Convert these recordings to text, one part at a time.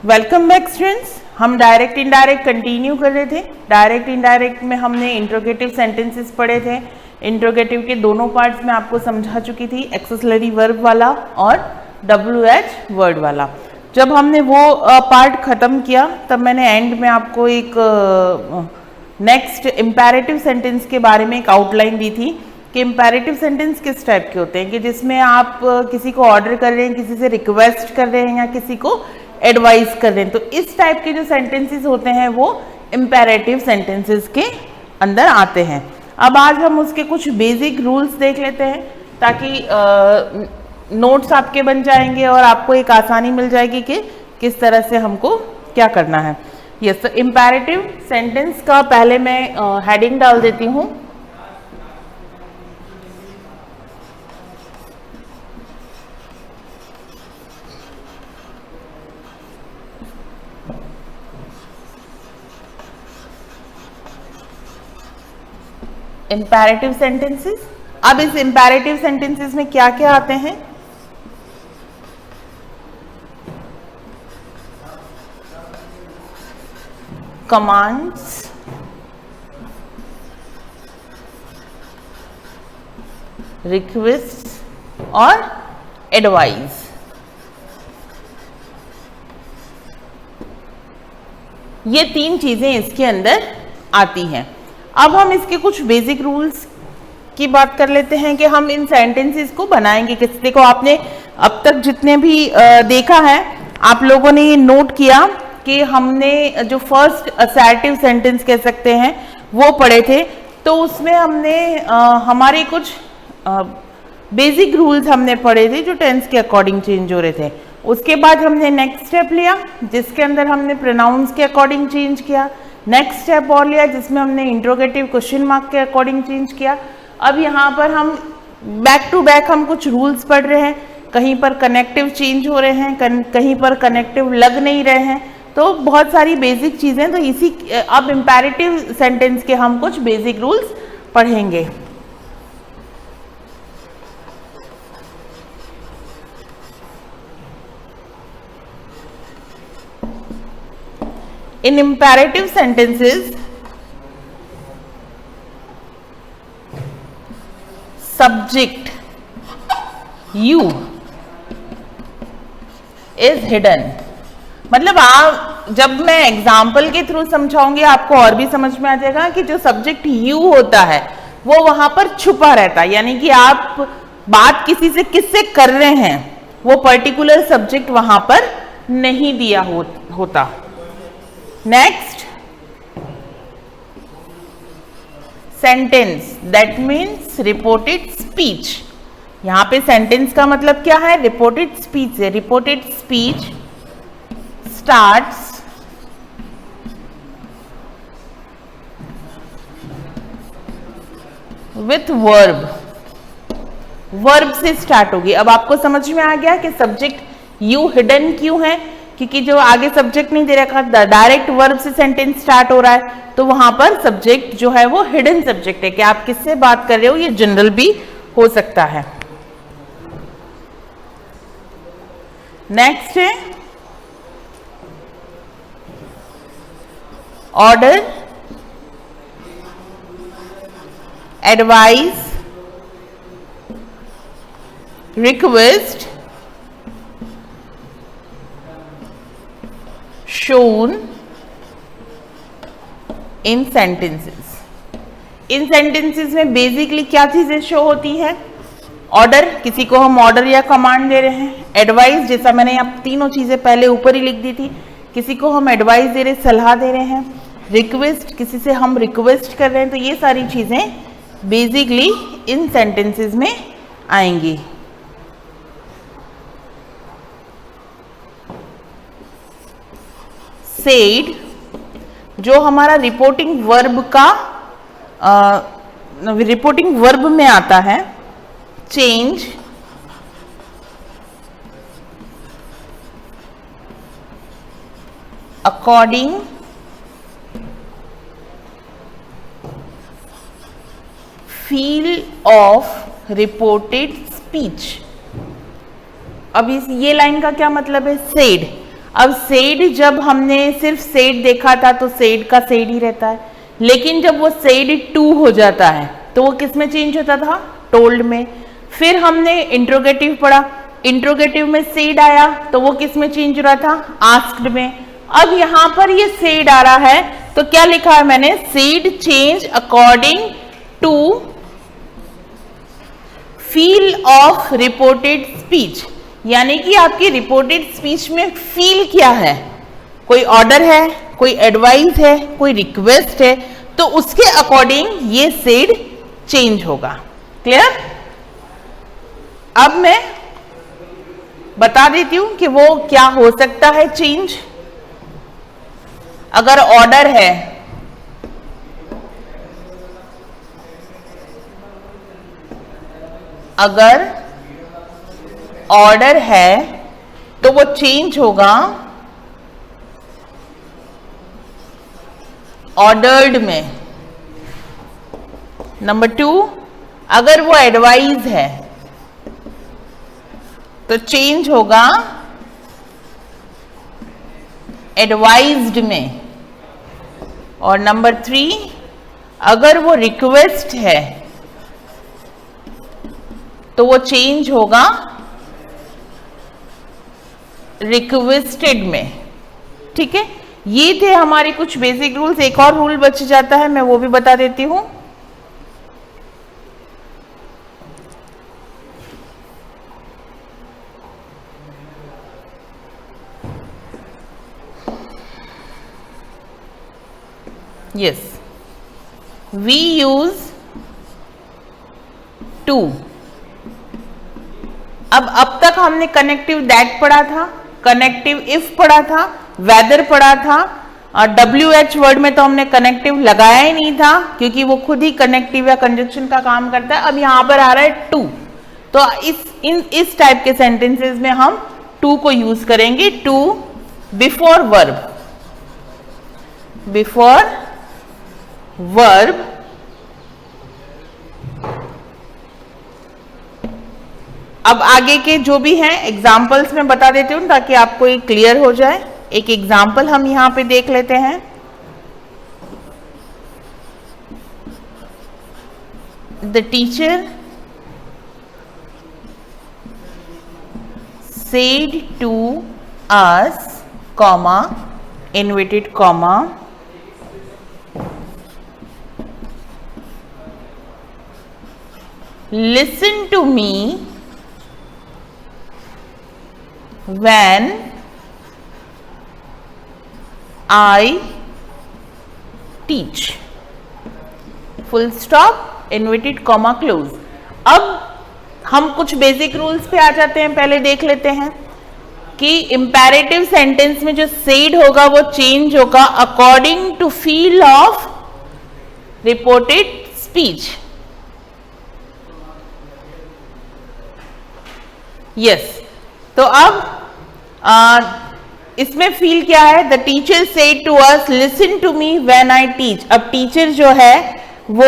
Welcome back students. हम direct indirect continue कर रहे थे। डायरेक्ट इनडायरेक्ट में हमने इंट्रोगेटिव सेंटेंसेस पढ़े थे। इंट्रोगेटिव के दोनों पार्ट्स में आपको समझा चुकी थी, एक्सेसरी वर्ब वाला और WH वर्ड वाला। जब हमने वो पार्ट ख़त्म किया तब मैंने एंड में आपको एक नेक्स्ट इम्पेरेटिव सेंटेंस के बारे में एक आउटलाइन दी थी कि इम्पेरेटिव सेंटेंस किस टाइप के होते हैं, कि जिसमें आप किसी को ऑर्डर कर रहे हैं, किसी से रिक्वेस्ट कर रहे हैं या किसी को एडवाइस कर रहे हैं। तो इस टाइप के जो सेंटेंसेस होते हैं वो इम्पेरेटिव सेंटेंसेस के अंदर आते हैं। अब आज हम उसके कुछ बेसिक रूल्स देख लेते हैं ताकि नोट्स आपके बन जाएंगे और आपको एक आसानी मिल जाएगी कि किस तरह से हमको क्या करना है। यस, तो इम्पेरेटिव सेंटेंस का पहले मैं हेडिंग डाल देती हूँ। Imperative sentences. अब इस इम्पेरेटिव सेंटेंसेस में क्या क्या आते हैं? कमांड्स, रिक्वेस्ट और एडवाइस। ये तीन चीजें इसके अंदर आती हैं। अब हम इसके कुछ बेसिक रूल्स की बात कर लेते हैं कि हम इन सेंटेंसेस को बनाएंगे किस। देखो, आपने अब तक जितने भी देखा है, आप लोगों ने ये नोट किया कि हमने जो फर्स्ट असर्टिव सेंटेंस कह सकते हैं वो पढ़े थे। तो उसमें हमने हमारे कुछ बेसिक रूल्स हमने पढ़े थे जो टेंस के अकॉर्डिंग चेंज हो रहे थे। उसके बाद हमने नेक्स्ट स्टेप लिया जिसके अंदर हमने प्रोनाउंस के अकॉर्डिंग चेंज किया। नेक्स्ट स्टेप और लिया जिसमें हमने इंट्रोगेटिव क्वेश्चन मार्क के अकॉर्डिंग चेंज किया। अब यहाँ पर हम बैक टू बैक हम कुछ रूल्स पढ़ रहे हैं। कहीं पर कनेक्टिव चेंज हो रहे हैं, कहीं पर कनेक्टिव लग नहीं रहे हैं। तो बहुत सारी बेसिक चीज़ें, तो इसी अब इम्पेरेटिव सेंटेंस के हम कुछ बेसिक रूल्स पढ़ेंगे। In imperative sentences, subject you is hidden। मतलब आप, जब मैं एग्जाम्पल के थ्रू समझाऊंगी आपको और भी समझ में आ जाएगा कि जो सब्जेक्ट यू होता है वो वहां पर छुपा रहता है। यानी कि आप बात किसी से किससे कर रहे हैं वो पर्टिकुलर सब्जेक्ट वहां पर नहीं दिया होता। Next, sentence that means reported speech. यहां पे सेंटेंस का मतलब क्या है? रिपोर्टेड स्पीच है। Reported speech starts with verb. Verb से स्टार्ट होगी। अब आपको समझ में आ गया कि सब्जेक्ट यू हिडन क्यों है, क्योंकि जो आगे सब्जेक्ट नहीं दे रखा, डायरेक्ट वर्ब से सेंटेंस स्टार्ट हो रहा है, तो वहां पर सब्जेक्ट जो है वो हिडन सब्जेक्ट है कि आप किससे बात कर रहे हो। ये जनरल भी हो सकता है। नेक्स्ट है order, advice, request, shown in sentences। In sentences में बेसिकली क्या चीजें शो होती है? ऑर्डर, किसी को हम ऑर्डर या कमांड दे रहे हैं। एडवाइस, जैसा मैंने यहाँ तीनों चीजें पहले ऊपर ही लिख दी थी, किसी को हम एडवाइस दे रहे, सलाह दे रहे हैं। रिक्वेस्ट, किसी से हम रिक्वेस्ट कर रहे हैं। तो ये सारी चीजें बेसिकली इन सेंटेंसेस में आएंगी। सेड, जो हमारा रिपोर्टिंग वर्ब का रिपोर्टिंग वर्ब में आता है। Change, according, feel of reported speech. अब इस ये लाइन का क्या मतलब है? सेड। अब सेड, जब हमने सिर्फ सेड देखा था तो सेड का सेड ही रहता है, लेकिन जब वो सेड टू हो जाता है तो वो किस में चेंज होता था? टोल्ड में। फिर हमने इंट्रोगेटिव पढ़ा, इंट्रोगेटिव में सेड आया तो वो किस में चेंज हो रहा था? आस्क्ड में। अब यहां पर ये सेड आ रहा है तो क्या लिखा है मैंने? Said change according to feel of reported speech, यानी कि आपकी रिपोर्टेड स्पीच में फील क्या है? कोई ऑर्डर है, कोई एडवाइस है, कोई रिक्वेस्ट है, तो उसके अकॉर्डिंग ये सेड चेंज होगा। क्लियर? अब मैं बता देती हूं कि वो क्या हो सकता है चेंज। अगर ऑर्डर है, अगर ऑर्डर है तो वो चेंज होगा ऑर्डर्ड में। नंबर 2, अगर वो एडवाइस है तो चेंज होगा एडवाइज्ड में। और नंबर 3, अगर वो रिक्वेस्ट है तो वो चेंज होगा रिक्वेस्टेड में। ठीक है, ये थे हमारे कुछ बेसिक रूल्स। एक और रूल बच जाता है, मैं वो भी बता देती हूं। Yes, we use to। अब तक हमने कनेक्टिव दैट पढ़ा था, कनेक्टिव इफ पढ़ा था, वेदर पढ़ा था, और WH वर्ड में तो हमने कनेक्टिव लगाया ही नहीं था क्योंकि वो खुद ही कनेक्टिव या कंजक्शन का काम करता है। अब यहां पर आ रहा है टू, तो इस टाइप के सेंटेंसेस में हम टू को यूज करेंगे। To before verb, before verb अब आगे के जो भी हैं एग्जाम्पल्स में बता देती हूँ ताकि आपको ये क्लियर हो जाए। एक एग्जाम्पल हम यहां पे देख लेते हैं। The teacher said to us, comma, inverted comma, listen to me when I teach, full stop, inverted comma, close। अब हम कुछ बेसिक रूल्स पे आ जाते हैं, पहले देख लेते हैं कि इंपेरेटिव सेंटेंस में जो सेड होगा वो चेंज होगा according to feel of reported speech. Yes, तो अब इसमें फील क्या है? The teacher said to us listen to me when I teach. अब टीचर जो है वो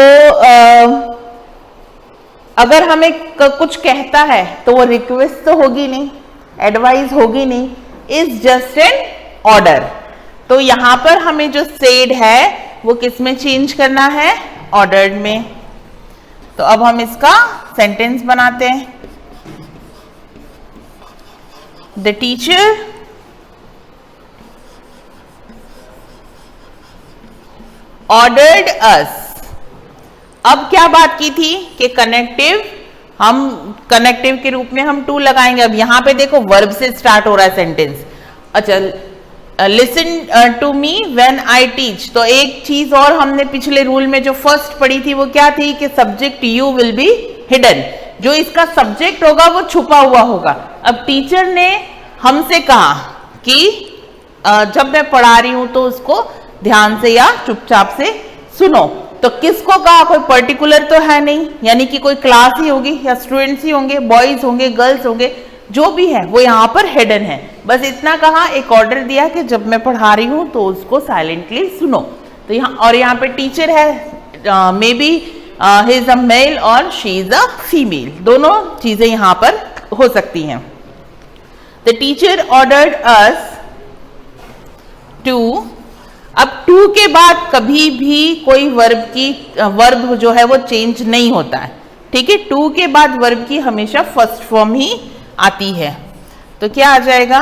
अगर हमें कुछ कहता है तो वो रिक्वेस्ट तो होगी नहीं, एडवाइस होगी नहीं, इज जस्ट एन ऑर्डर। तो यहां पर हमें जो सेड है वो किस में चेंज करना है? ऑर्डर्ड में। तो अब हम इसका सेंटेंस बनाते हैं। द टीचर ऑर्डर्ड अस। अब क्या बात की थी कि कनेक्टिव, हम कनेक्टिव के रूप में हम टू लगाएंगे। अब यहां पे देखो वर्ब से स्टार्ट हो रहा है सेंटेंस। अच्छा, listen to me when I teach. तो एक चीज और हमने पिछले रूल में जो फर्स्ट पढ़ी थी वो क्या थी कि subject you will be hidden, जो इसका सब्जेक्ट होगा वो छुपा हुआ होगा। अब टीचर ने हमसे कहा कि जब मैं पढ़ा रही हूं तो उसको ध्यान से या चुपचाप से सुनो। तो किसको कहा? कोई पर्टिकुलर तो है नहीं, यानी कि कोई क्लास ही होगी या स्टूडेंट्स ही होंगे, बॉयज होंगे, गर्ल्स होंगे, जो भी है वो यहाँ पर हिडन है। बस इतना कहा, एक ऑर्डर दिया कि जब मैं पढ़ा रही हूँ तो उसको साइलेंटली सुनो। तो यहाँ और यहाँ पे टीचर है, may be he is a male और शी इज अ फीमेल, दोनों चीजें यहाँ पर हो सकती हैं। The teacher ordered us too. अब टू के बाद कभी भी कोई वर्ब जो है वो चेंज नहीं होता है, ठीक है। टू के बाद वर्ब की हमेशा फर्स्ट फॉर्म ही आती है। तो क्या आ जाएगा,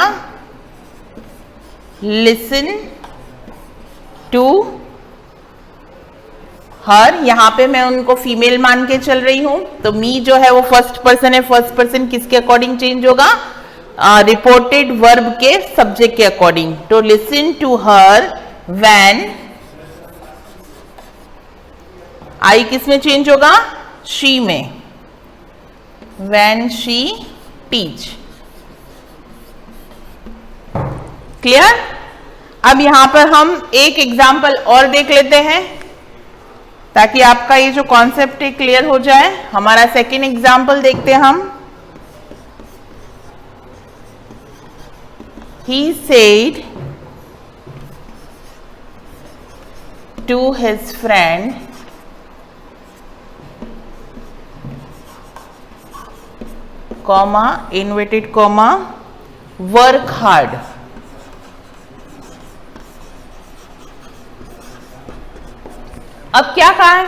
लिसन टू हर। यहां पे मैं उनको फीमेल मान के चल रही हूं, तो मी जो है वो फर्स्ट पर्सन है। फर्स्ट पर्सन किसके अकॉर्डिंग चेंज होगा, रिपोर्टेड वर्ब के सब्जेक्ट के अकॉर्डिंग। तो लिसन टू हर व्हेन, आई किस में चेंज होगा, शी में, व्हेन शी टीच। क्लियर। अब यहां पर हम एक एग्जाम्पल और देख लेते हैं ताकि आपका ये जो कॉन्सेप्ट है क्लियर हो जाए। हमारा सेकेंड एग्जाम्पल देखते हैं हम। He said to his friend, comma, inverted comma, work hard. अब क्या कहा है,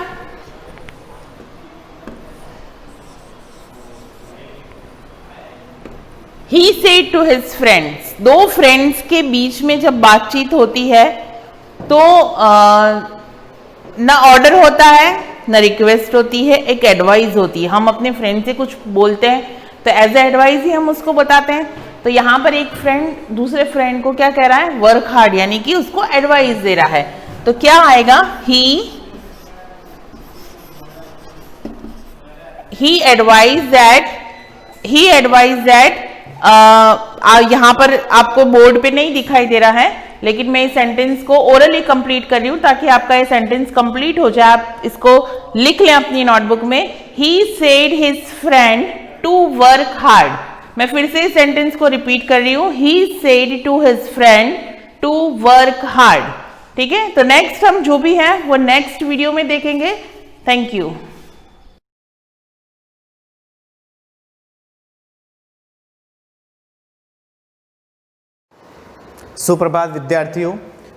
He said to his friends। दो फ्रेंड्स के बीच में जब बातचीत होती है तो ना ऑर्डर होता है ना रिक्वेस्ट होती है, एक एडवाइस होती है। हम अपने फ्रेंड से कुछ बोलते हैं तो एज ए एडवाइस ही हम उसको बताते हैं। तो यहां पर एक फ्रेंड दूसरे फ्रेंड को क्या कह रहा है, वर्क हार्ड, यानी कि उसको एडवाइस दे रहा है। तो क्या आएगा, he advised that यहां पर आपको बोर्ड पे नहीं दिखाई दे रहा है, लेकिन मैं इस सेंटेंस को ओरली कंप्लीट कर रही हूं ताकि आपका ये सेंटेंस कंप्लीट हो जाए। आप इसको लिख लें अपनी नोटबुक में। He said his friend to work hard। मैं फिर से इस सेंटेंस को रिपीट कर रही हूं, He said to his friend to work hard। ठीक है, तो नेक्स्ट हम जो भी है वो नेक्स्ट वीडियो में देखेंगे। Thank you. सुप्रभात विद्यार्थियों,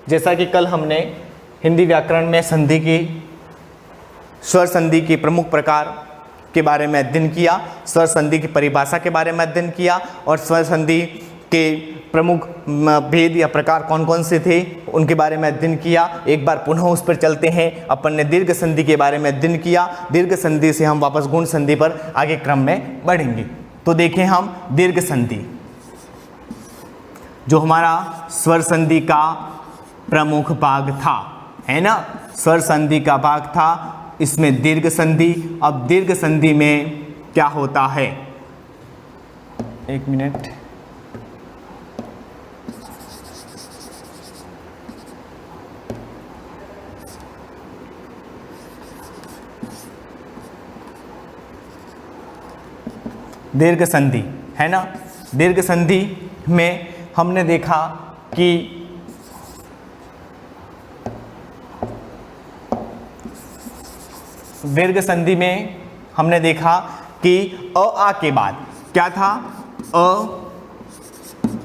जैसा कि कल हमने हिंदी व्याकरण में संधि की, स्वर संधि की प्रमुख प्रकार के बारे में अध्ययन किया, स्वर संधि की परिभाषा के बारे में अध्ययन किया और स्वर संधि के प्रमुख भेद या प्रकार कौन कौन से थे उनके बारे में अध्ययन किया। एक बार पुनः उस पर चलते हैं। अपन ने दीर्घ संधि के बारे में अध्ययन किया। दीर्घ संधि से हम वापस गुण संधि पर आगे क्रम में बढ़ेंगे। तो देखें हम दीर्घ संधि, जो हमारा स्वर संधि का प्रमुख भाग था, है ना, स्वर संधि का भाग था, इसमें दीर्घ संधि। अब दीर्घ संधि में क्या होता है, एक मिनट, दीर्घ संधि है ना। दीर्घ संधि में हमने देखा कि दीर्घ संधि में हमने देखा कि अ आ के बाद क्या था, अ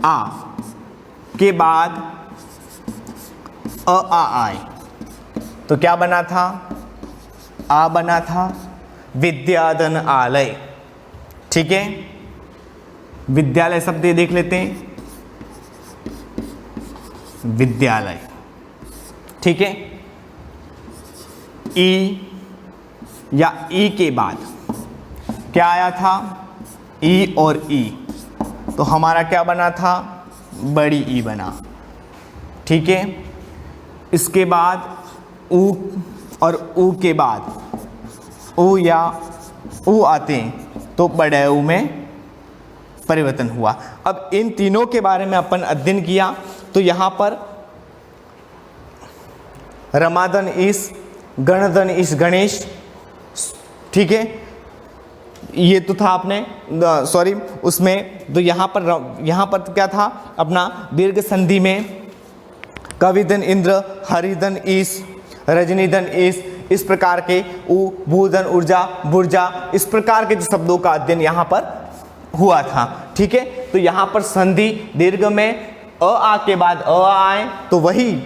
आ के बाद अ आ आए तो क्या बना था, आ बना था, विद्याधन आलय। ठीक है, विद्यालय शब्द देख लेते हैं, विद्यालय। ठीक है, ई या ई के बाद क्या आया था, ई और ई, तो हमारा क्या बना था, बड़ी ई बना। ठीक है, इसके बाद ऊ और ऊ के बाद ऊ या ऊ आते हैं तो बड़े ऊ में परिवर्तन हुआ। अब इन तीनों के बारे में अपन अध्ययन किया। तो यहाँ पर रमादन इस, गणधन इस, गणेश। ठीक है, ये तो था आपने सॉरी उसमें। तो यहाँ पर क्या था अपना दीर्घ संधि में, कविधन इंद्र, हरिधन ईश, रजनीधन इस प्रकार के, उ, भूधन ऊर्जा, बुर्जा, इस प्रकार के जो शब्दों का अध्ययन यहाँ पर हुआ था। ठीक है, तो यहाँ पर संधि दीर्घ में आ के बाद अ आए तो वही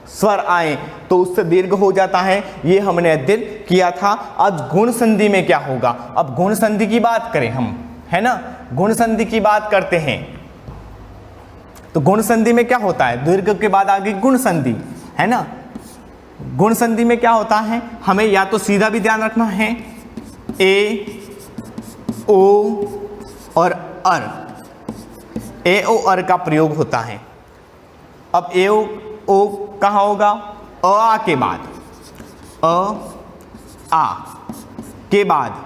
स्वर आए तो उससे दीर्घ हो जाता है, ये हमने अध्ययन किया था। अब गुण संधि में क्या होगा, अब गुण संधि की बात करें हम, है ना, गुण संधि की बात करते हैं। तो गुण संधि में क्या होता है, दीर्घ के बाद आगे गुण संधि, है ना। गुण संधि में क्या होता है, हमें या तो सीधा भी ध्यान रखना है, ए ओ और अर, ए ओ अर का प्रयोग होता है। अब ए ओ कहाँ होगा, आ के बाद, आ के बाद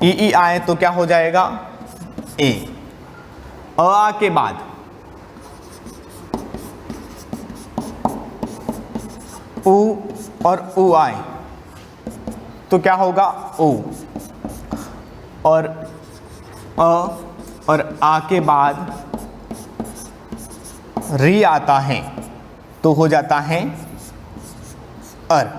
ई आए तो क्या हो जाएगा, ए। आ के बाद उ और उ आए तो क्या होगा, ओ। और अ और आ के बाद री आता है तो हो जाता है अर।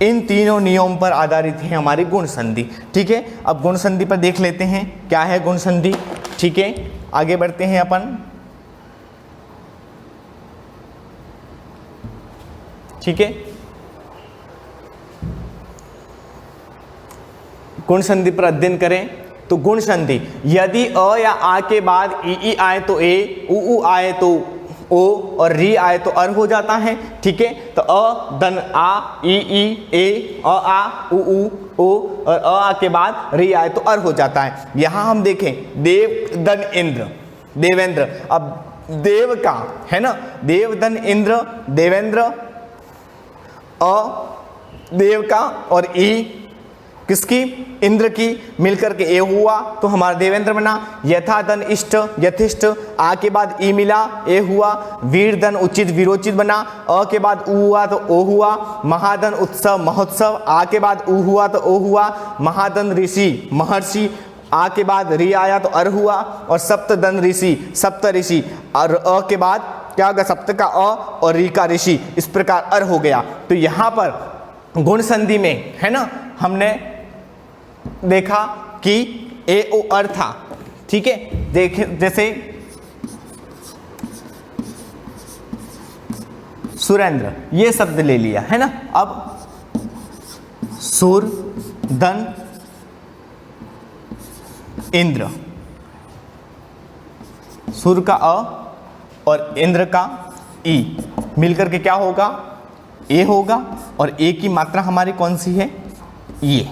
इन तीनों नियम पर आधारित है हमारी गुण संधि। ठीक है, अब गुण संधि पर देख लेते हैं क्या है गुण संधि। ठीक है, आगे बढ़ते हैं अपन। ठीक है, गुण संधि पर अध्ययन करें तो गुण संधि, यदि अ या आ के बाद ई आए तो ए, उ आए तो ओ और री आए तो अर हो जाता है। ठीक है, तो अ दन आ, ई ए, आ उ ओ और आ के बाद री आए तो अर हो जाता है। यहां हम देखें देव दन इंद्र, देवेंद्र। अब देव का है ना, देव दन इंद्र, देवेंद्र, अ देव का और ई किसकी, इंद्र की, मिलकर के ए हुआ तो हमारा देवेंद्र बना। यथा दन इष्ट, यथिष्ठ, आ के बाद ई मिला, ए हुआ। वीर दन उचित, वीरोचित बना। अ के बाद उ हुआ तो ओ हुआ। महादन उत्सव, महोत्सव, आ के बाद उ हुआ तो ओ हुआ। महादन ऋषि, महर्षि, आ के बाद री आया तो अर हुआ। और सप्तदन ऋषि, सप्त ऋषि, और अ के बाद क्या होगा, सप्त का अ और री का ऋषि, इस प्रकार अर हो गया। तो यहाँ पर गुण संधि में है ना, हमने देखा कि ए ओ अर था। ठीक है, देखे जैसे सुरेंद्र ये शब्द ले लिया है ना। अब सुर दन इंद्र, सुर का अ और इंद्र का ई मिलकर के क्या होगा, ए होगा। और ए की मात्रा हमारी कौन सी है, ये।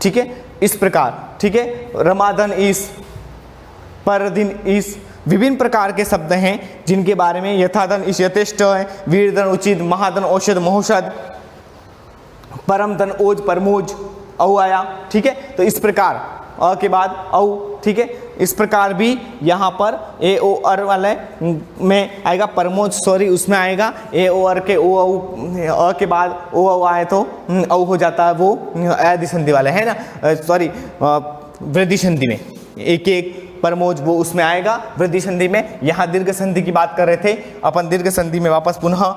ठीक है, इस प्रकार। ठीक है, रमादन ईस, परदिन ईस, विभिन्न प्रकार के शब्द हैं जिनके बारे में यथादन ईश, यथेष्ट है, वीरदन उचित, महादन औषध, महोषध, परमदन ओज, परमोज, औ आया। ठीक है, तो इस प्रकार अ के बाद औ। ठीक है, इस प्रकार भी यहाँ पर ए ओ अर वाले में आएगा, परमोज सॉरी उसमें आएगा ए ओ अर के ओ अ के बाद ओ आए तो औ हो जाता है, वो आदि संधि वाले है ना, सॉरी वृद्धि संधि में एक एक परमोज वो उसमें आएगा वृद्धि संधि में। यहाँ दीर्घ संधि की बात कर रहे थे अपन, दीर्घ संधि में वापस पुनः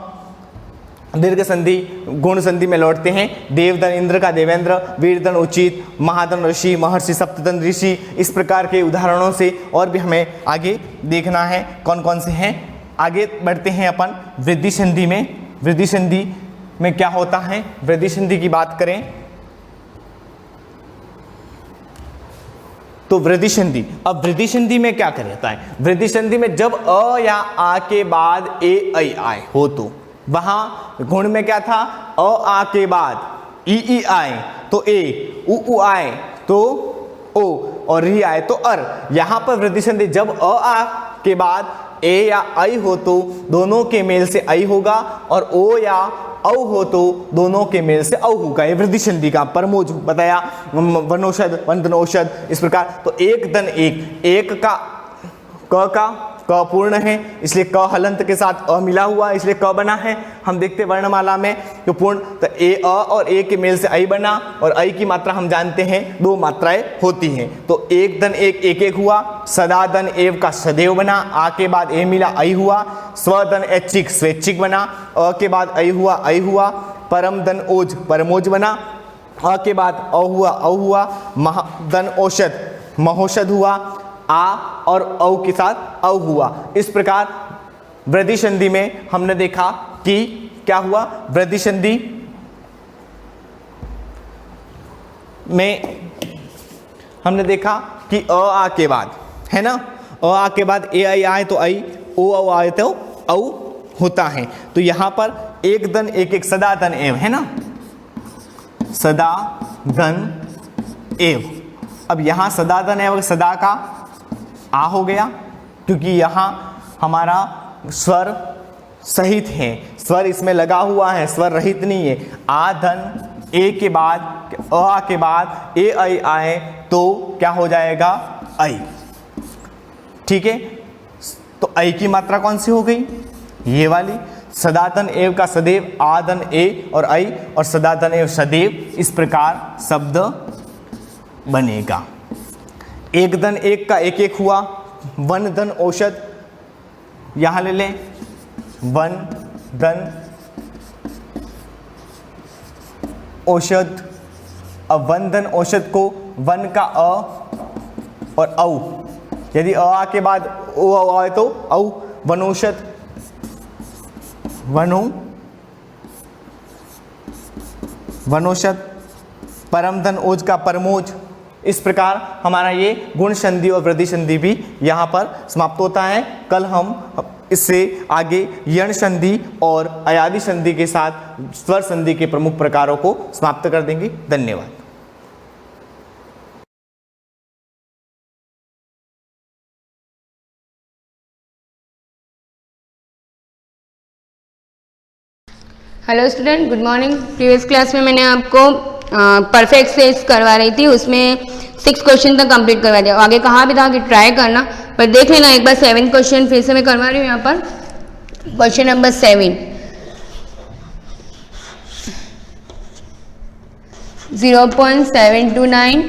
दीर्घ संधि गुण संधि में लौटते हैं। देवदन इंद्र का देवेंद्र, वीरदन उचित, महादन ऋषि, महर्षि, सप्तदन ऋषि, इस प्रकार के उदाहरणों से और भी हमें आगे देखना है कौन कौन से हैं। आगे बढ़ते हैं अपन वृद्धि संधि में। वृद्धि संधि में क्या होता है, वृद्धि संधि की बात करें तो वृद्धि संधि, अब वृद्धि संधि में क्या करता है, वृद्धि संधि में जब अ या आ के बाद ए ऐ आए हो तो वहां गुण में क्या था, अ आ के बाद ई आए तो ए, उ आए तो ओ और री आए तो अर। यहां पर वृद्धि संधि जब अ आ के बाद ए या ऐ हो तो दोनों के मेल से ऐ होगा, और ओ या औ हो तो दोनों के मेल से औ होगा। ये वृद्धि संधि का परमोज बताया, वनौषध, वनौषध, इस प्रकार। तो एक दन एक, एक का क पूर्ण है इसलिए क हलंत के साथ अ मिला हुआ इसलिए क बना है। हम देखते वर्णमाला में जो पूर्ण, तो ए अ और ए के मेल से ऐ बना, और ऐ की मात्रा हम जानते हैं 2 मात्राएं होती हैं। तो एक दन एक, एक एक हुआ। सदा दन एव का सदैव बना, आ के बाद ए मिला ऐ हुआ। स्वदन ऐच्छिक, स्वैच्छिक बना, अ के बाद ऐ हुआ। परम दन ओज, परमोज बना, अ के बाद औ हुआ। महादन औषध, महोषध हुआ, आ और औ के साथ औ हुआ। इस प्रकार वृद्धि संधि में हमने देखा कि क्या हुआ, वृद्धि संधि में हमने देखा कि अ आ के बाद, है ना, अ आ के बाद ए आई आए तो आई, ओ औ आए तो औ होता है। तो यहां पर एक धन एक एक सदा धन एव, है ना, सदा धन एव। अब यहां सदा धन एव सदा का आ हो गया, क्योंकि यहां हमारा स्वर सहित है, स्वर इसमें लगा हुआ है, स्वर रहित नहीं है। आ धन ए के बाद, अ के बाद ए आई आए तो क्या हो जाएगा, आई। ठीक है, तो आई की मात्रा कौन सी हो गई, ये वाली। सदातन एव का सदैव, आधन ए और आई, और सदातन एव सदैव, इस प्रकार शब्द बनेगा। एक धन एक का एक एक हुआ, वन धन औषध, यहां ले लें, वन धन औषध। अब वन धन औषध को वन का अ और औ, यदि अ के बाद ओ आए तो औ, वनौषध, वनौषध। परम धन ओज का परमोज। इस प्रकार हमारा ये गुण संधि और वृद्धि संधि भी यहाँ पर समाप्त होता है। कल हम इससे आगे यण संधि और अयादि संधि के साथ स्वर संधि के प्रमुख प्रकारों को समाप्त कर देंगे। धन्यवाद। Hello student, good morning. Previous class में मैंने आपको परफेक्ट सेंस करवा रही थी, उसमें 6 क्वेश्चन तक कंप्लीट करवा दिया। आगे कहा भी था कि ट्राई करना, पर देख लेना एक बार। 7 क्वेश्चन फिर से मैं करवा रही हूँ यहाँ पर। Question number 7, 0.729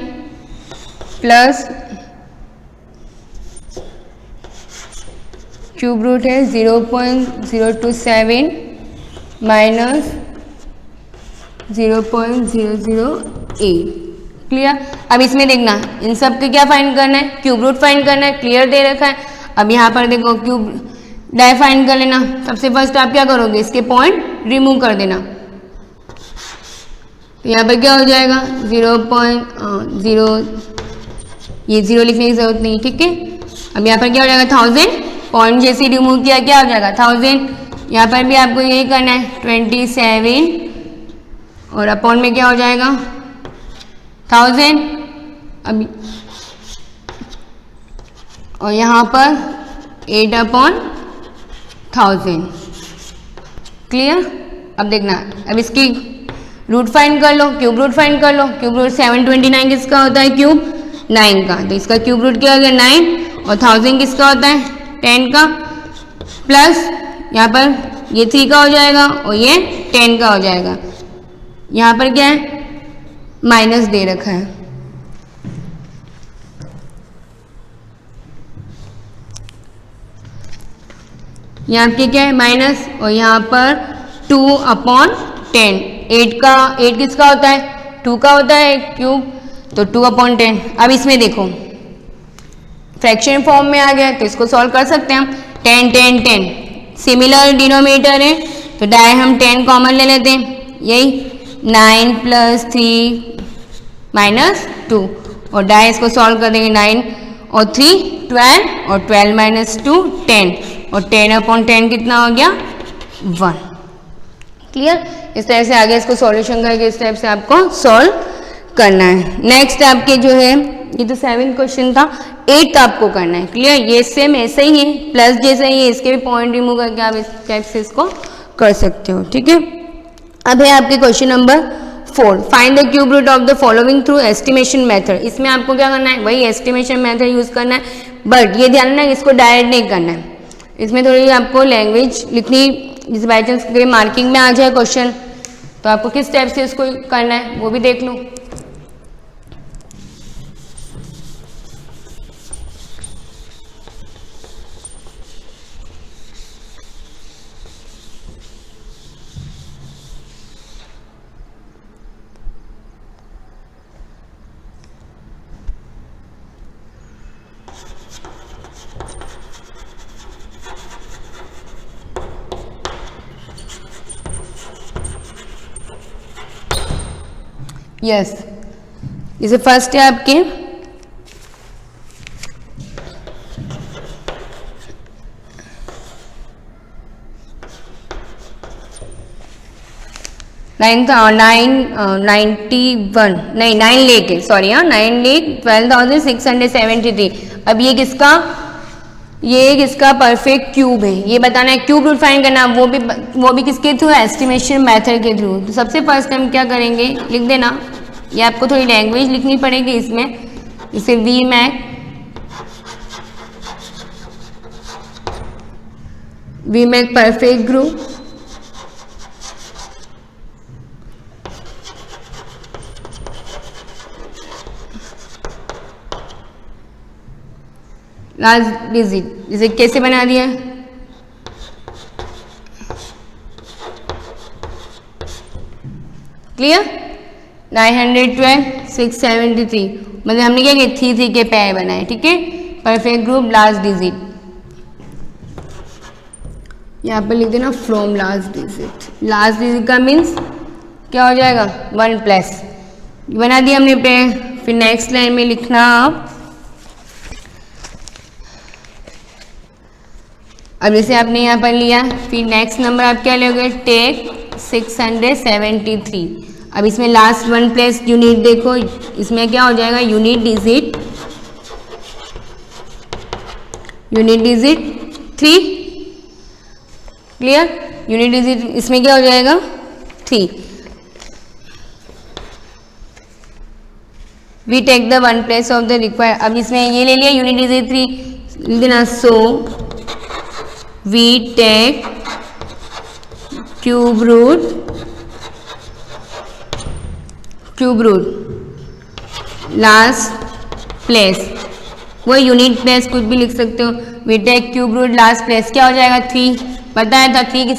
plus cube root है 0.027 माइनस 0.008। क्लियर। अब इसमें देखना, इन सब के क्या फाइंड करना है, क्यूब रूट फाइंड करना है। क्लियर दे रखा है। अब यहाँ पर देखो क्यूब डाई फाइंड कर लेना। सबसे फर्स्ट आप क्या करोगे, इसके पॉइंट रिमूव कर देना। तो यहाँ पर क्या हो जाएगा, 0.0, ये 0 लिखने की जरूरत नहीं, ठीक है। अब यहाँ पर क्या हो जाएगा, 1000, पॉइंट जैसे रिमूव किया क्या हो जाएगा, 1000। यहाँ पर भी आपको यही करना है, 27 और अपॉन में क्या हो जाएगा, 1000। अभी और यहाँ पर 8/1000। क्लियर। अब देखना, अब इसकी रूट फाइंड कर लो, क्यूब रूट फाइंड कर लो। क्यूब रूट 729 किसका होता है, क्यूब 9 का, तो इसका क्यूब रूट क्या हो गया 9, और 1000 किसका होता है 10 का, प्लस यहाँ पर ये 3 का हो जाएगा और ये 10 का हो जाएगा। यहाँ पर क्या है, माइनस दे रखा है। यहाँ पे क्या है, माइनस, और यहाँ पर 2/10। 8 किसका होता है, 2 का होता है क्यूब, तो 2/10। अब इसमें देखो फ्रैक्शन फॉर्म में आ गया, तो इसको सॉल्व कर सकते हैं हम। 10 10 10 सिमिलर डिनोमिनेटर है, तो डाई हम 10 कॉमन ले लेते हैं। यही 9 + 3 - 2, और डाई इसको सॉल्व कर देंगे। 9 और 3 12, और 12 - 2 10, और 10/10 कितना हो गया 1। क्लियर। इस तरह से आगे इसको सॉल्यूशन करके इस टाइप से आपको सॉल्व करना है। नेक्स्ट आपके जो है, ये तो 7 क्वेश्चन था, 8 आपको करना है। क्लियर। ये सेम ऐसे ही है, प्लस जैसे ही है, इसके भी पॉइंट रिमूव करके आप इस टाइप से इसको कर सकते हो। ठीक है। अब है आपके question number 4, find the cube root of the following through estimation method. इसमें आपको क्या करना है, वही एस्टिमेशन मेथड यूज करना है, बट ये ध्यान रखना इसको डायरेक्ट नहीं करना है। इसमें थोड़ी आपको लैंग्वेज लिखनी, जिस बाई चांस के मार्किंग में आ जाए क्वेश्चन, तो आपको किस टाइप से इसको करना है वो भी देख लो। यस, जैसे फर्स्ट है आपके नाइन लेख है, सॉरी हाँ 9,12,673। अब ये किसका परफेक्ट क्यूब है, ये बताना है, क्यूब रूट फाइंड करना, वो भी किसके थ्रू, एस्टिमेशन मेथड के थ्रू। तो सबसे फर्स्ट हम क्या करेंगे, लिख देना, ये आपको थोड़ी लैंग्वेज लिखनी पड़ेगी इसमें, जैसे we make perfect group last digit, जैसे कैसे बना दिया, क्लियर, 912 673, मतलब हमने क्या किया, 3 के पेयर बनाए, ठीक है। परफेक्ट ग्रुप लास्ट डिजिट, यहाँ पर लिख देना फ्रॉम लास्ट डिजिट का मीन्स क्या हो जाएगा, 1+ बना दिया हमने पेयर। फिर नेक्स्ट लाइन में लिखना आप, अब जैसे आपने यहाँ पर लिया, फिर नेक्स्ट नंबर आप क्या लोगे, टेक 673। अब इसमें लास्ट 1+ यूनिट देखो, इसमें क्या हो जाएगा, unit digit 3, clear, unit digit इसमें क्या हो जाएगा 3। We take the 1+ of the required, अब इसमें ये ले लिया यूनिट डिजिट 3, लिख देना, so we take cube root last place, वो यूनिट प्लेस कुछ भी लिख सकते हो, we take cube root last place, क्या हो जाएगा 3, बताया था 3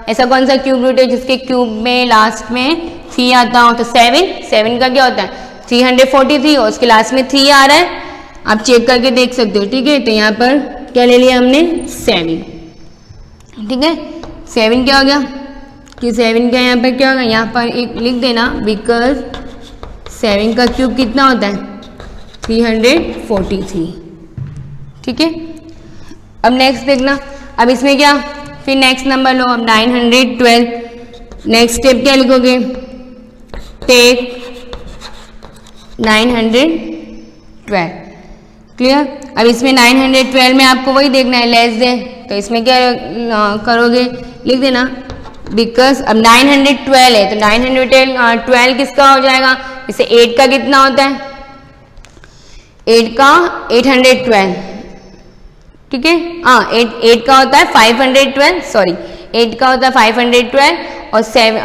ऐसा कौन सा क्यूब रूट है जिसके क्यूब में लास्ट में 3 आता हो, तो 7 का क्या होता है 343, और उसके लास्ट में 3 आ रहा है, आप चेक करके देख सकते हो, ठीक है। तो यहाँ पर क्या ले लिया हमने 7, ठीक है, 7 क्या हो गया, कि 7 का यहाँ पर क्या होगा, यहाँ पर एक लिख देना, बिकॉज 7 का क्यूब कितना होता है 343, ठीक है। अब नेक्स्ट देखना, अब इसमें क्या, फिर नेक्स्ट नंबर लो, अब 912, नेक्स्ट स्टेप क्या लिखोगे, टेक 912, क्लियर। अब इसमें 912 में आपको वही देखना है, लेस देन, तो इसमें क्या करोगे, लिख देना, बिकॉज अब 912 है, तो 912 किसका हो जाएगा, जैसे 8 का कितना होता है, 8 का 812, ठीक है, हाँ 8 का होता है 512, सॉरी 8 का होता है 512, और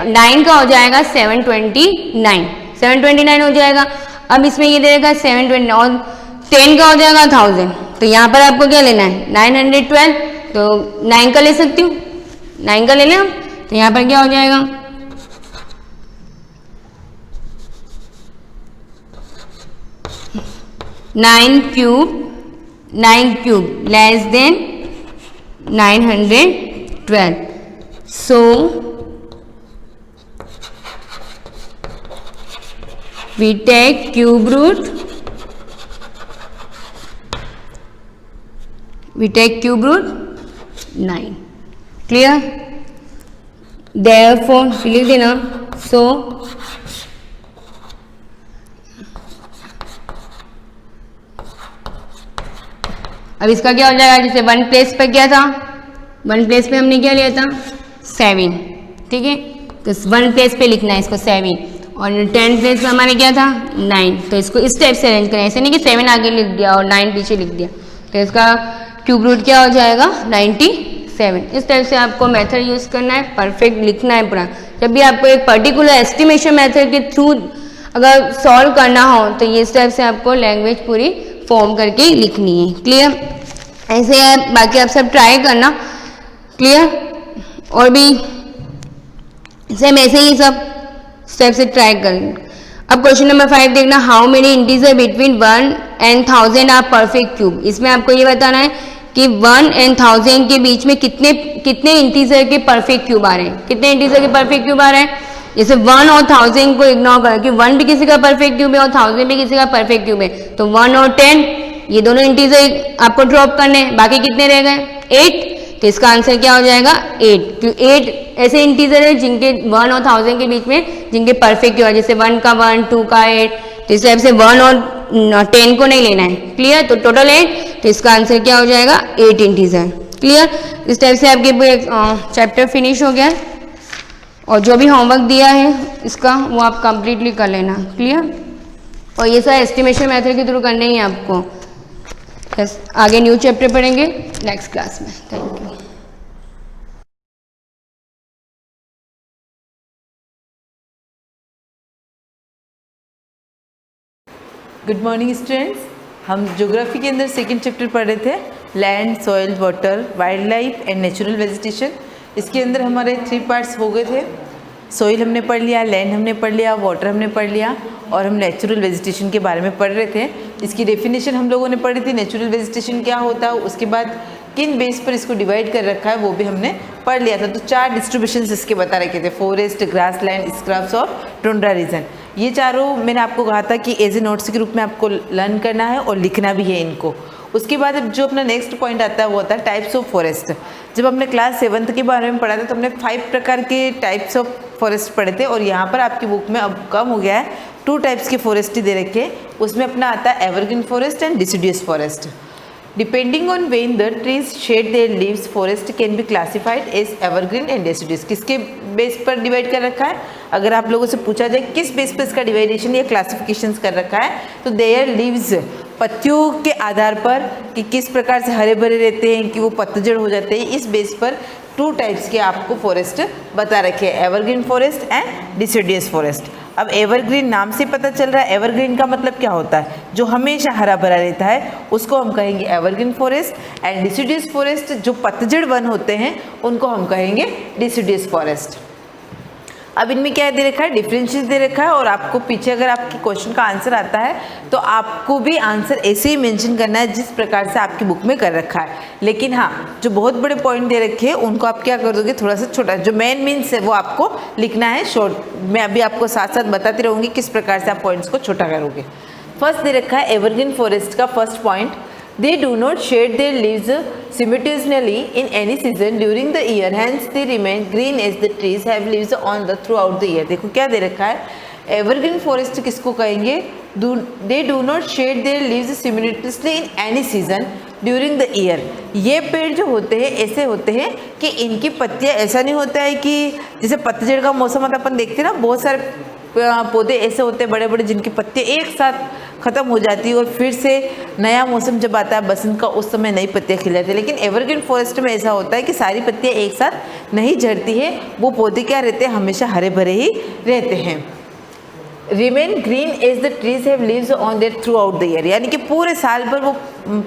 9 का हो जाएगा 729 हो जाएगा। अब इसमें ये देगा 720, और 10 का हो जाएगा 1000, तो यहाँ पर आपको क्या लेना है 912, तो 9 का ले सकती हूँ, 9 का ले लें हम, तो यहाँ पर क्या हो जाएगा 9 cube less than 912, so we take cube root 9, clear, therefore लिख देना, so अब इसका क्या हो जाएगा, जैसे 1 प्लेस पे क्या था, 1 प्लेस पे हमने क्या लिया था 7, ठीक है, तो 1 प्लेस पे लिखना है इसको 7, और 10 प्लेस पे हमारे क्या था 9, तो इसको इस टाइप से अरेंज करें, ऐसे नहीं कि 7 आगे लिख दिया और 9 पीछे लिख दिया, तो इसका क्यूब रूट क्या हो जाएगा 97। इस टाइप से आपको मेथड यूज करना है, परफेक्ट लिखना है पूरा। जब भी आपको एक पर्टिकुलर एस्टिमेशन मेथड के थ्रू अगर सॉल्व करना हो तो ये इस टाइप से आपको लैंग्वेज पूरी फॉर्म करके लिखनी है, क्लियर। ऐसे है, बाकी आप सब ट्राई करना, क्लियर। और भी सेम ऐसे ही सब स्टेप से ट्राई करना। अब क्वेश्चन नंबर 5 देखना, how many integer between 1 and 1000 are perfect cube. इसमें आपको ये बताना है कि 1 and 1000 के बीच में कितने इंटीजर के परफेक्ट क्यूब आ रहे हैं, कितने इंटीजर के परफेक्ट क्यूब आ रहे हैं। जैसे 1 और 1000 को इग्नोर करें कि 1 भी किसी का परफेक्ट क्यूब है और 1000 भी किसी का परफेक्ट क्यूब है, तो 1 और 10 ये दोनों इंटीजर आपको ड्रॉप करने हैं, बाकी कितने रह गए 8, तो इसका आंसर क्या हो जाएगा 8, क्योंकि 8 ऐसे इंटीजर है जिनके 1 और 1000 के बीच में जिनके परफेक्ट क्यूब है, जैसे 1 का 1, 2 का 8, तो इस टाइप से 1 और 10 को नहीं लेना है, क्लियर। तो टोटल 8, तो इसका आंसर क्या हो जाएगा 8 इंटीजर, क्लियर। इस टाइप से आपके चैप्टर फिनिश हो गया है और जो भी होमवर्क दिया है इसका वो आप कंप्लीटली कर लेना, क्लियर। और ये सारा एस्टिमेशन मेथड के थ्रू करने ही है आपको। बस आगे न्यू चैप्टर पढ़ेंगे नेक्स्ट क्लास में। Thank you. Good morning students, हम ज्योग्राफी के अंदर सेकंड चैप्टर पढ़ रहे थे, land, soil, water, wild life and natural vegetation. इसके अंदर हमारे 3 पार्ट्स हो गए थे। सॉइल हमने पढ़ लिया, लैंड हमने पढ़ लिया, वाटर हमने पढ़ लिया और हम नेचुरल वेजिटेशन के बारे में पढ़ रहे थे। इसकी डेफिनेशन हम लोगों ने पढ़ी थी, नेचुरल वेजिटेशन क्या होता है, उसके बाद किन बेस पर इसको डिवाइड कर रखा है वो भी हमने पढ़ लिया था। तो 4 डिस्ट्रीब्यूशंस इसके बता रखे थे, फॉरेस्ट, ग्रास लैंड, स्क्रब्स और टुंड्रा रीजन। ये चारों मैंने आपको कहा था कि एज ए नोट्स के रूप में आपको लर्न करना है और लिखना भी है इनको। उसके बाद अब जो अपना नेक्स्ट पॉइंट आता है वो होता है टाइप्स ऑफ फॉरेस्ट। जब हमने क्लास 7th के बारे में पढ़ा था तो हमने 5 प्रकार के टाइप्स ऑफ फॉरेस्ट पढ़े थे और यहाँ पर आपकी बुक में अब कम हो गया है, 2 टाइप्स के फॉरेस्ट ही दे रखे। उसमें अपना आता है evergreen forest and deciduous forest. Depending on when the trees shed their leaves, forest can be classified as evergreen and deciduous. किसके बेस पर डिवाइड कर रखा है? अगर आप लोगों से पूछा जाए किस बेस पर इसका डिवाइडेशन या क्लासिफिकेशन कर रखा है, तो देयर लीव्स, पत्तियों के आधार पर कि किस प्रकार से हरे भरे रहते हैं कि वो पतझड़ हो जाते हैं, इस बेस पर 2 टाइप्स के आपको फॉरेस्ट बता रखे हैं, evergreen forest and deciduous forest. अब एवरग्रीन नाम से पता चल रहा है, एवरग्रीन का मतलब क्या होता है? जो हमेशा हरा भरा रहता है उसको हम कहेंगे evergreen forest. And deciduous forest जो पतझड़ वन होते हैं उनको हम कहेंगे डिसिडियस फॉरेस्ट। अब इनमें क्या दे रखा है? डिफरेंशियल दे रखा है और आपको पीछे अगर आपके क्वेश्चन का आंसर आता है तो आपको भी आंसर ऐसे ही मेंशन करना है जिस प्रकार से आपकी बुक में कर रखा है। लेकिन हाँ, जो बहुत बड़े पॉइंट दे रखे हैं उनको आप क्या कर दोगे, थोड़ा सा छोटा, जो मेन मीन्स है वो आपको लिखना है शॉर्ट। मैं अभी आपको साथ साथ बताती रहूँगी किस प्रकार से आप पॉइंट्स को छोटा करोगे। फर्स्ट दे रखा है एवरग्रीन फॉरेस्ट का first point, they do not shed their leaves simultaneously in any season during the year, hence they remain green as the trees have leaves on the throughout the year। देखो क्या दे रखा है, evergreen forest किसको कहेंगे? they do not shed their leaves simultaneously in any season during the year। ये पेड़ जो होते हैं ऐसे होते हैं कि इनकी पत्तियाँ, ऐसा नहीं होता है कि जैसे पतझड़ का मौसम आता अपन देखते हैं ना, बहुत सारे पौधे ऐसे होते हैं बड़े बड़े जिनकी पत्तियाँ एक साथ ख़त्म हो जाती है और फिर से नया मौसम जब आता है बसंत का, उस समय नई पत्तियाँ खिल जाती है। लेकिन एवरग्रीन फॉरेस्ट में ऐसा होता है कि सारी पत्तियाँ एक साथ नहीं झड़ती है, वो पौधे क्या रहते हैं, हमेशा हरे भरे ही रहते हैं। Remain green as the trees have leaves on their throughout the year, यानी कि पूरे साल भर वो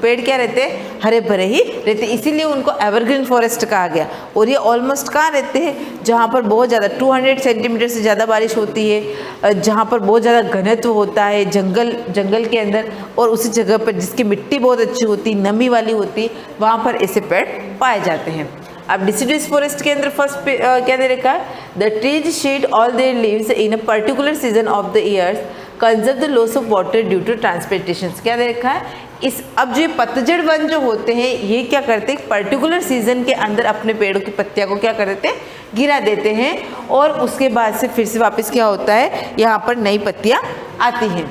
पेड़ क्या रहते हैं, हरे भरे ही रहते हैं, इसीलिए उनको एवरग्रीन फॉरेस्ट कहा गया। और ये ऑलमोस्ट कहाँ रहते हैं? जहाँ पर बहुत ज़्यादा 200 सेंटीमीटर से ज़्यादा बारिश होती है, जहाँ पर बहुत ज़्यादा घनत्व होता है जंगल के अंदर, और उसी जगह पर जिसकी मिट्टी बहुत अच्छी होती, नमी वाली होती, वहाँ पर ऐसे पेड़ पाए जाते हैं। अब डिसिडियस फॉरेस्ट के अंदर फर्स्ट क्या दे रखा है? The trees shed all their leaves in a particular season of the years, conserve the loss of water due to transpiration. क्या दे रखा है? अब जो पतझड़ वन जो होते हैं ये क्या करते हैं, पर्टिकुलर सीजन के अंदर अपने पेड़ों की पत्तियां को क्या कर देते हैं, गिरा देते हैं, और उसके बाद से फिर से वापस क्या होता है, यहाँ पर नई पत्तियां आती हैं।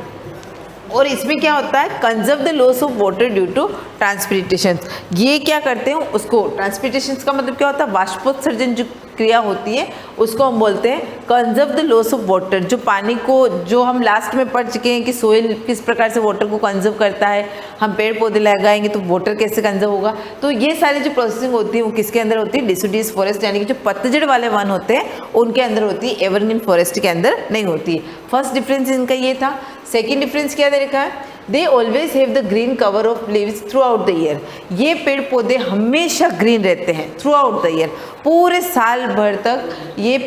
और इसमें क्या होता है, conserve the loss of water due to transpiration. ये क्या करते हैं उसको, ट्रांसपिरेशन का मतलब क्या होता है, वाष्पोत्सर्जन जो क्रिया होती है उसको हम बोलते हैं conserve the loss of water. जो पानी को, जो हम लास्ट में पढ़ चुके हैं कि सोइल किस प्रकार से वाटर को कंजर्व करता है, हम पेड़ पौधे लगाएंगे तो वाटर कैसे कंजर्व होगा, तो ये सारी जो प्रोसेसिंग होती है वो किसके अंदर होती है, डिसिडियस फॉरेस्ट, यानी कि जो पतझड़ वाले वन होते हैं उनके अंदर होती है, एवरग्रीन फॉरेस्ट के अंदर नहीं होती है। फर्स्ट डिफरेंस इनका ये था। सेकेंड डिफरेंस क्या दे रखा है, they always have the green cover of leaves through out the year. ये पेड़ पौधे हमेशा ग्रीन रहते हैं थ्रू आउट द ईयर, पूरे साल भर तक ये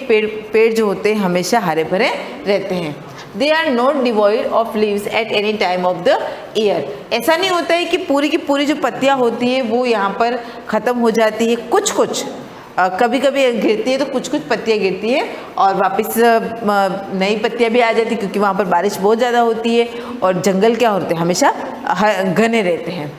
पेड़ जो होते हैं हमेशा हरे भरे रहते हैं। They are not devoid of leaves at any time of the year. ऐसा नहीं होता है कि पूरी की पूरी जो पत्तियाँ होती है वो यहाँ पर ख़त्म हो जाती है, कुछ कुछ कभी कभी गिरती है तो कुछ कुछ पत्तियाँ गिरती है और वापस नई पत्तियाँ भी आ जाती है, क्योंकि वहाँ पर बारिश बहुत ज़्यादा होती है और जंगल क्या होते हैं, हमेशा घने रहते हैं।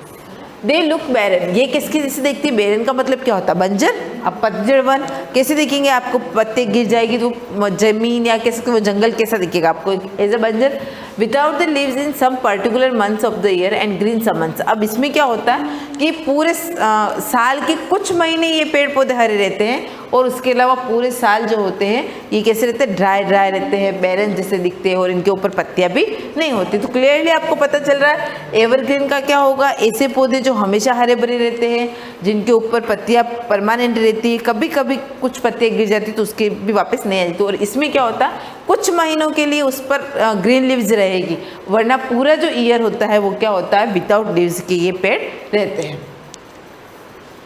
दे लुक बैरन, ये किसकी जैसे दिखती है? बैरन का मतलब क्या होता है? बंजर। अब पतझड़ वन कैसे दिखेंगे आपको? पत्ते गिर जाएगी तो जमीन या कैसे वो जंगल कैसा दिखेगा आपको? एज अ बंजर। Without the leaves in some particular months of the year and green some months. अब इसमें क्या होता है कि पूरे साल के कुछ महीने ये पेड़ पौधे हरे रहते हैं और उसके अलावा पूरे साल जो होते हैं ये कैसे रहते हैं? ड्राई ड्राई रहते हैं, बैरन जैसे दिखते हैं और इनके ऊपर पत्तियां भी नहीं होती। तो क्लियरली आपको पता चल रहा है एवरग्रीन का क्या होगा? ऐसे पौधे जो हमेशा हरे भरे रहते हैं, जिनके ऊपर पत्तियां परमानेंट रहती है, कभी कभी कुछ पत्तियां गिर जाती तो उसके भी वापस नहीं आती। और इसमें क्या होता है, कुछ महीनों के लिए उस पर ग्रीन लीव्स रहेगी, वरना पूरा जो ईयर होता है वो क्या होता है? विदाउट लीव्स के ये पेड़ रहते हैं।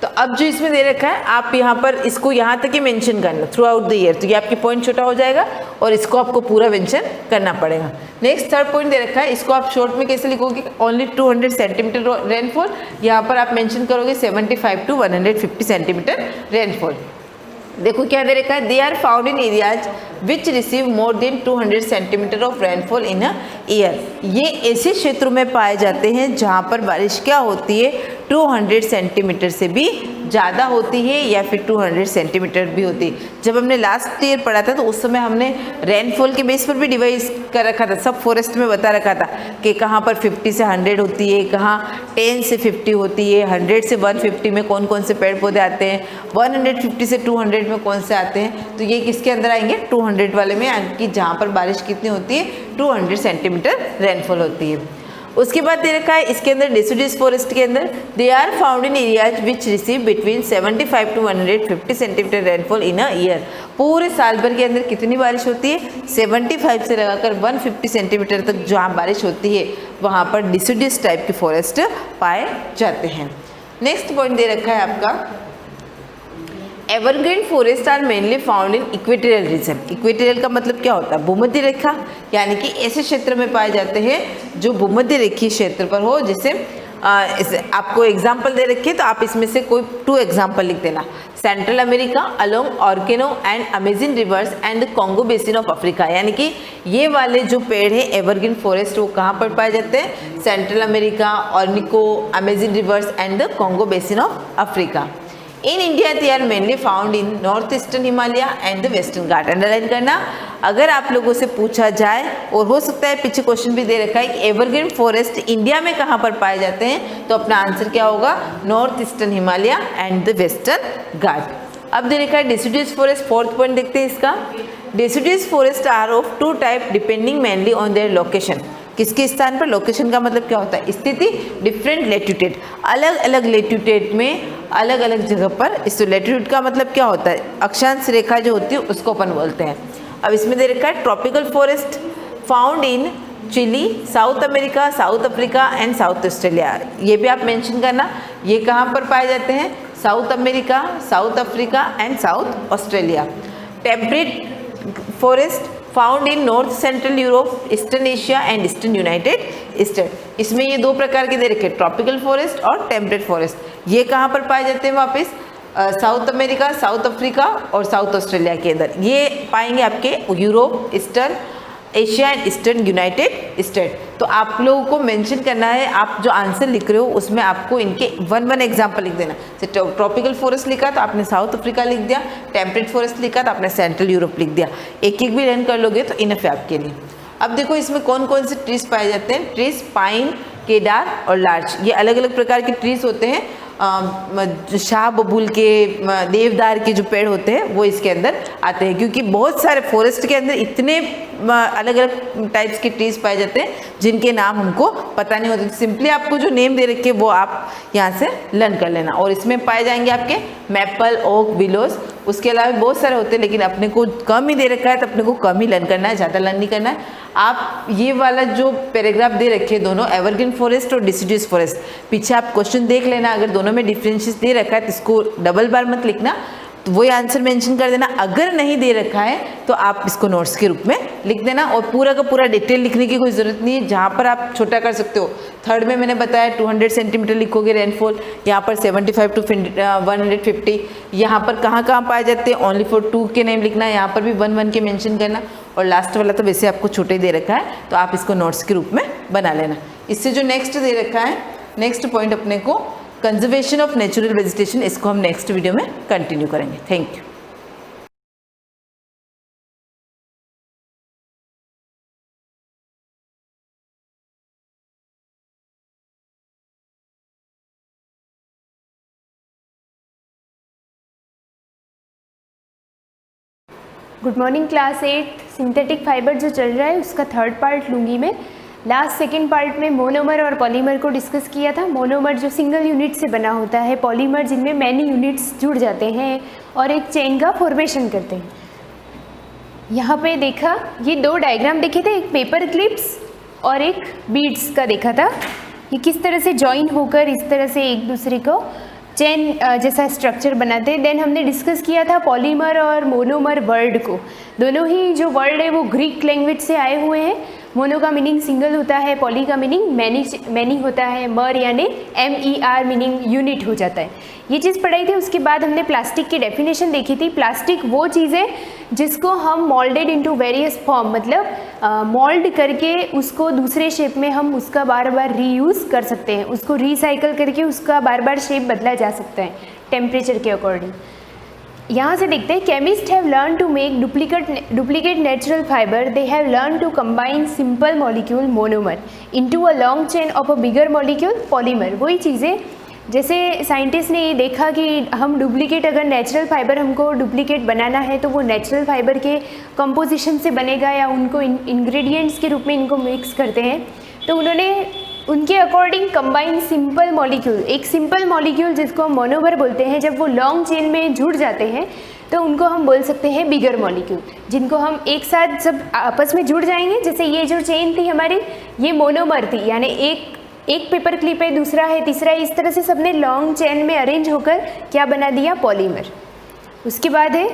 तो अब जो इसमें दे रखा है आप यहाँ पर इसको यहाँ तक ही मेंशन करना थ्रू आउट द ईयर, तो ये आपकी पॉइंट छोटा हो जाएगा और इसको आपको पूरा मेंशन करना पड़ेगा। नेक्स्ट थर्ड पॉइंट दे रखा है, इसको आप शॉर्ट में कैसे लिखोगे? ओनली 200 सेंटीमीटर रेनफॉल, यहाँ पर आप मेंशन करोगे 75 to 150 सेंटीमीटर रेनफॉल। देखो क्या दे रखा है, they are found in areas which receive more than 200 centimetre of rainfall in a year. ये ऐसे क्षेत्रों में पाए जाते हैं जहाँ पर बारिश क्या होती है, 200 सेंटीमीटर से भी ज़्यादा होती है या फिर 200 सेंटीमीटर भी होती है। जब हमने लास्ट ईयर पढ़ा था तो उस समय हमने रेनफॉल के बेस पर भी डिवाइड कर रखा था, सब फॉरेस्ट में बता रखा था कि कहाँ पर 50 से 100 होती है, कहाँ 10 से 50 होती है, 100 से 150 में कौन कौन से पेड़ पौधे आते हैं, 150 से 200 में कौन से आते हैं। तो ये किसके अंदर आएंगे? 200 वाले में, यानी कि जहाँ पर बारिश कितनी होती है, 200 सेंटीमीटर रेनफॉल होती है। उसके बाद दे रखा है इसके अंदर डिसिडुअस फॉरेस्ट के अंदर, they are found in areas which receive between 75 to 150 centimetre rainfall in a year. पूरे साल भर के अंदर कितनी बारिश होती है? 75 से लगाकर 150 सेंटीमीटर तक जहाँ बारिश होती है वहाँ पर डिसिडुअस टाइप के फॉरेस्ट पाए जाते हैं। नेक्स्ट पॉइंट दे रखा है आपका, evergreen forest are mainly found in equatorial region. Equatorial का मतलब क्या होता है? भूमध्य रेखा, यानी कि ऐसे क्षेत्र में पाए जाते हैं जो भूमध्य रेखीय क्षेत्र पर हो। जैसे आपको एग्जाम्पल दे रखिए तो आप इसमें से कोई 2 एग्जाम्पल लिख देना। सेंट्रल अमेरिका अलोंग ऑर्केनो and Amazon rivers and Congo basin of Africa, यानी कि ये वाले जो पेड़ हैं एवरग्रीन फॉरेस्ट वो कहाँ पर पाए जाते हैं? Central America, Orinoco, Amazon rivers and the Congo basin of Africa. In India they are mainly found in north eastern Himalaya and the western Ghat. Underline करना, अगर आप लोगों से पूछा जाए, और हो सकता है पीछे क्वेश्चन भी दे रखा है कि एवरग्रीन फॉरेस्ट इंडिया में कहाँ पर पाए जाते हैं, तो अपना आंसर क्या होगा? North eastern Himalaya and the western Ghat. अब दे रखा है डिसिडुअस फॉरेस्ट, फोर्थ पॉइंट देखते हैं इसका। Deciduous forest are of 2 type depending mainly on their location. किसके स्थान पर? लोकेशन का मतलब क्या होता है? स्थिति। डिफरेंट लेट्यूटेड, अलग अलग लेट्यूटेड में अलग अलग जगह पर। इस लेट्यूड का मतलब क्या होता है? अक्षांश रेखा जो होती है उसको अपन बोलते हैं। अब इसमें दे रखा है tropical forest found in Chile, South America, South Africa and South Australia. ये भी आप मेंशन करना, ये कहाँ पर पाए जाते हैं? South America, South Africa and South Australia. Temperate forest found in north central Europe, eastern Asia and eastern United state. इसमें ये 2 प्रकार के दे रखे, ट्रॉपिकल फॉरेस्ट और टेम्परेट फॉरेस्ट। ये कहाँ पर पाए जाते हैं? वापस साउथ अमेरिका, साउथ अफ्रीका और साउथ ऑस्ट्रेलिया के अंदर। ये पाएंगे आपके Europe, eastern Asia and eastern United state. तो आप लोगों को मेंशन करना है, आप जो आंसर लिख रहे हो उसमें आपको इनके 1 एग्जांपल लिख देना। जैसे ट्रॉपिकल फॉरेस्ट लिखा तो आपने साउथ अफ्रीका लिख दिया, टेम्परेट फॉरेस्ट लिखा तो आपने सेंट्रल यूरोप लिख दिया। एक एक भी रन कर लोगे तो इनफ है आपके लिए। अब देखो इसमें कौन कौन से ट्रीज पाए जाते हैं। ट्रीज पाइन, केदार और लार्च, ये अलग अलग प्रकार के ट्रीज होते हैं। शाह बबूल के, देवदार के जो पेड़ होते हैं वो इसके अंदर आते हैं, क्योंकि बहुत सारे फॉरेस्ट के अंदर इतने अलग अलग टाइप्स के ट्रीज पाए जाते हैं जिनके नाम हमको पता नहीं होते। सिंपली आपको जो नेम दे रखे वो आप यहाँ से लर्न कर लेना। और इसमें पाए जाएंगे आपके मैपल, ओक, विलोस। उसके अलावा बहुत सारे होते हैं, लेकिन अपने को कम ही दे रखा है तो अपने को कम ही लर्न करना है, ज़्यादा लर्न नहीं करना है। आप ये वाला जो पैराग्राफ दे रखे हैं दोनों, एवरग्रीन फॉरेस्ट और डिसिडुअस फॉरेस्ट, पीछे आप क्वेश्चन देख लेना। अगर दोनों में डिफरेंशियस दे रखा है तो इसको डबल बार मत लिखना, तो वही आंसर मेंशन कर देना। अगर नहीं दे रखा है तो आप इसको नोट्स के रूप में लिख देना, और पूरा का पूरा डिटेल लिखने की कोई ज़रूरत नहीं है। जहाँ पर आप छोटा कर सकते हो, थर्ड में मैंने बताया 200 सेंटीमीटर लिखोगे रेनफॉल, यहाँ पर 75 to 150, यहाँ पर कहाँ कहाँ पाए जाते हैं ओनली फॉर 2 के नेम लिखना, यहाँ पर भी 1 के मेंशन करना, और लास्ट वाला तो वैसे आपको छोटे दे रखा है तो आप इसको नोट्स के रूप में बना लेना। इससे जो नेक्स्ट दे रखा है, नेक्स्ट पॉइंट अपने को कंजर्वेशन ऑफ नेचुरल वेजिटेशन, इसको हम नेक्स्ट वीडियो में कंटिन्यू करेंगे। Thank you. Good morning class 8। Synthetic fibre जो चल रहा है उसका थर्ड पार्ट लूँगी मैं। लास्ट सेकेंड पार्ट में मोनोमर और पॉलीमर को डिस्कस किया था। मोनोमर जो सिंगल यूनिट से बना होता है, पॉलीमर जिनमें मैनी यूनिट्स जुड़ जाते हैं और एक चेन का फॉर्मेशन करते हैं। यहाँ पे देखा, ये 2 डायग्राम देखे थे, एक पेपर क्लिप्स और एक बीड्स का देखा था। ये किस तरह से जॉइन होकर इस तरह से एक दूसरे को चेन जैसा स्ट्रक्चर बनाते हैं। देन हमने डिस्कस किया था पॉलीमर और मोनोमर वर्ड को। दोनों ही जो वर्ड है वो ग्रीक लैंग्वेज से आए हुए हैं। मोनो का मीनिंग सिंगल होता है, पॉली का मीनिंग मैनी होता है, मर यानी MER मीनिंग यूनिट हो जाता है। ये चीज़ पढ़ाई थी। उसके बाद हमने प्लास्टिक की डेफिनेशन देखी थी। प्लास्टिक वो चीज़ है जिसको हम मोल्डेड इनटू वेरियस फॉर्म, मतलब मोल्ड करके उसको दूसरे शेप में हम उसका बार बार रीयूज़ कर सकते हैं, उसको रिसाइकल करके उसका बार बार शेप बदला जा सकता है टेम्परेचर के अकॉर्डिंग। यहाँ से देखते हैं, chemist have learn to make duplicate natural fibre. They have learn to combine simple molecule monomer into a long chain of a bigger molecule polymer. वही चीज़ें जैसे साइंटिस्ट ने ये देखा कि हम डुप्लीकेट, अगर नेचुरल फाइबर हमको डुप्लीकेट बनाना है तो वो नेचुरल फाइबर के कंपोजिशन से बनेगा या उनको इंग्रेडिएंट्स के रूप में इनको मिक्स करते हैं। तो उन्होंने उनके अकॉर्डिंग कंबाइन सिंपल मॉलिक्यूल, एक सिंपल मॉलिक्यूल जिसको हम मोनोमर बोलते हैं, जब वो लॉन्ग चेन में जुड़ जाते हैं तो उनको हम बोल सकते हैं बिगर मॉलिक्यूल, जिनको हम एक साथ जब आपस में जुड़ जाएंगे, जैसे ये जो चेन थी हमारी, ये मोनोमर थी, यानी एक पेपर क्लिप है, दूसरा है, तीसरा है, इस तरह से सबने लॉन्ग चेन में अरेंज होकर क्या बना दिया, पॉलीमर। उसके बाद है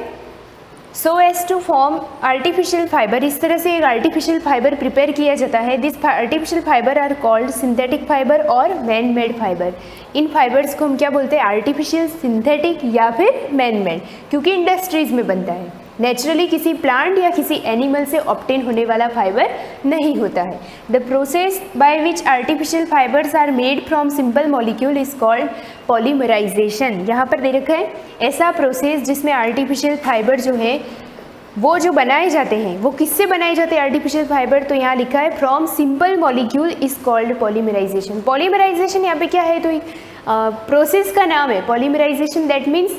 so as to form artificial fibre. इस तरह से एक आर्टिफिशियल फाइबर प्रिपेयर किया जाता है। This artificial fibre are called synthetic fibre और मैन मेड फाइबर। इन फाइबर्स को हम क्या बोलते हैं, आर्टिफिशियल, सिंथेटिक या फिर मैन मेड, क्योंकि इंडस्ट्रीज में बनता है। नेचुरली किसी प्लांट या किसी एनिमल से ऑब्टेन होने वाला फाइबर नहीं होता है। The process by which artificial fibres are made from simple molecule is called polymerisation. यहाँ पर दे रखा है ऐसा प्रोसेस जिसमें आर्टिफिशियल फाइबर जो है वो जो बनाए जाते हैं, वो किससे बनाए जाते हैं आर्टिफिशियल फाइबर, तो यहाँ लिखा है from simple molecule is called polymerisation. Polymerisation यहाँ पे क्या है, तो प्रोसेस का नाम है polymerisation. That means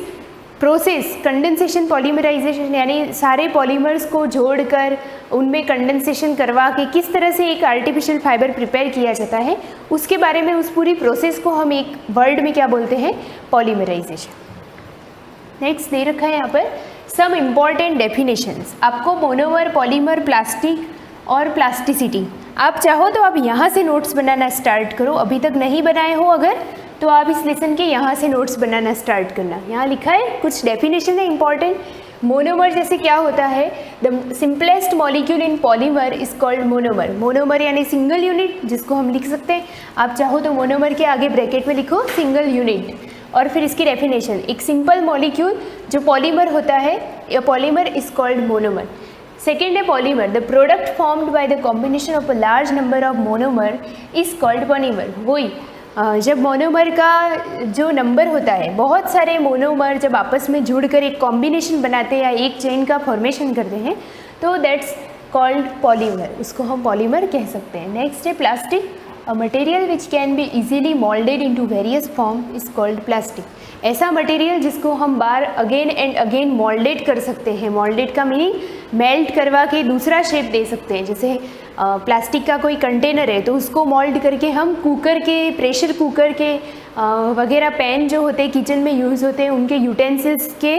process condensation polymerisation, यानी सारे पॉलीमर्स को जोड़कर उनमें कंडेंसेशन करवा के किस तरह से एक आर्टिफिशियल फाइबर प्रिपेयर किया जाता है, उसके बारे में, उस पूरी प्रोसेस को हम एक वर्ड में क्या बोलते हैं, पॉलीमराइजेशन। नेक्स्ट दे रखा है यहाँ पर सम इम्पॉर्टेंट डेफिनेशंस। आपको मोनोमर, पॉलीमर, प्लास्टिक और प्लास्टिसिटी, आप चाहो तो आप यहाँ से नोट्स बनाना स्टार्ट करो। अभी तक नहीं बनाए हो अगर, तो आप इस लेसन के यहाँ से नोट्स बनाना स्टार्ट करना। यहाँ लिखा है कुछ डेफिनेशन है इंपॉर्टेंट। मोनोमर जैसे क्या होता है, the simplest molecule in polymer is called monomer. Monomer यानी सिंगल यूनिट, जिसको हम लिख सकते हैं, आप चाहो तो मोनोमर के आगे ब्रैकेट में लिखो सिंगल यूनिट, और फिर इसकी डेफिनेशन, एक सिंपल मॉलिक्यूल जो पॉलीमर होता है या polymer is called monomer. Second है polymer, the product formed by the combination of a large number of monomer is called polymer. वही जब मोनोमर का जो नंबर होता है, बहुत सारे मोनोमर जब आपस में जुड़कर एक कॉम्बिनेशन बनाते हैं या एक चेन का फॉर्मेशन करते हैं, तो दैट्स कॉल्ड पॉलीमर, उसको हम पॉलीमर कह सकते हैं। नेक्स्ट है plastic, a material which can be easily moulded into various form is called plastic. ऐसा मटेरियल जिसको हम बार अगेन एंड अगेन मोल्डेड कर सकते हैं। मोल्डेड का मीनिंग मेल्ट करवा के दूसरा शेप दे सकते हैं। जैसे प्लास्टिक का कोई कंटेनर है तो उसको मोल्ड करके हम कुकर के, प्रेशर कुकर के वगैरह पैन जो होते हैं किचन में यूज़ होते हैं, उनके यूटेंसिल्स के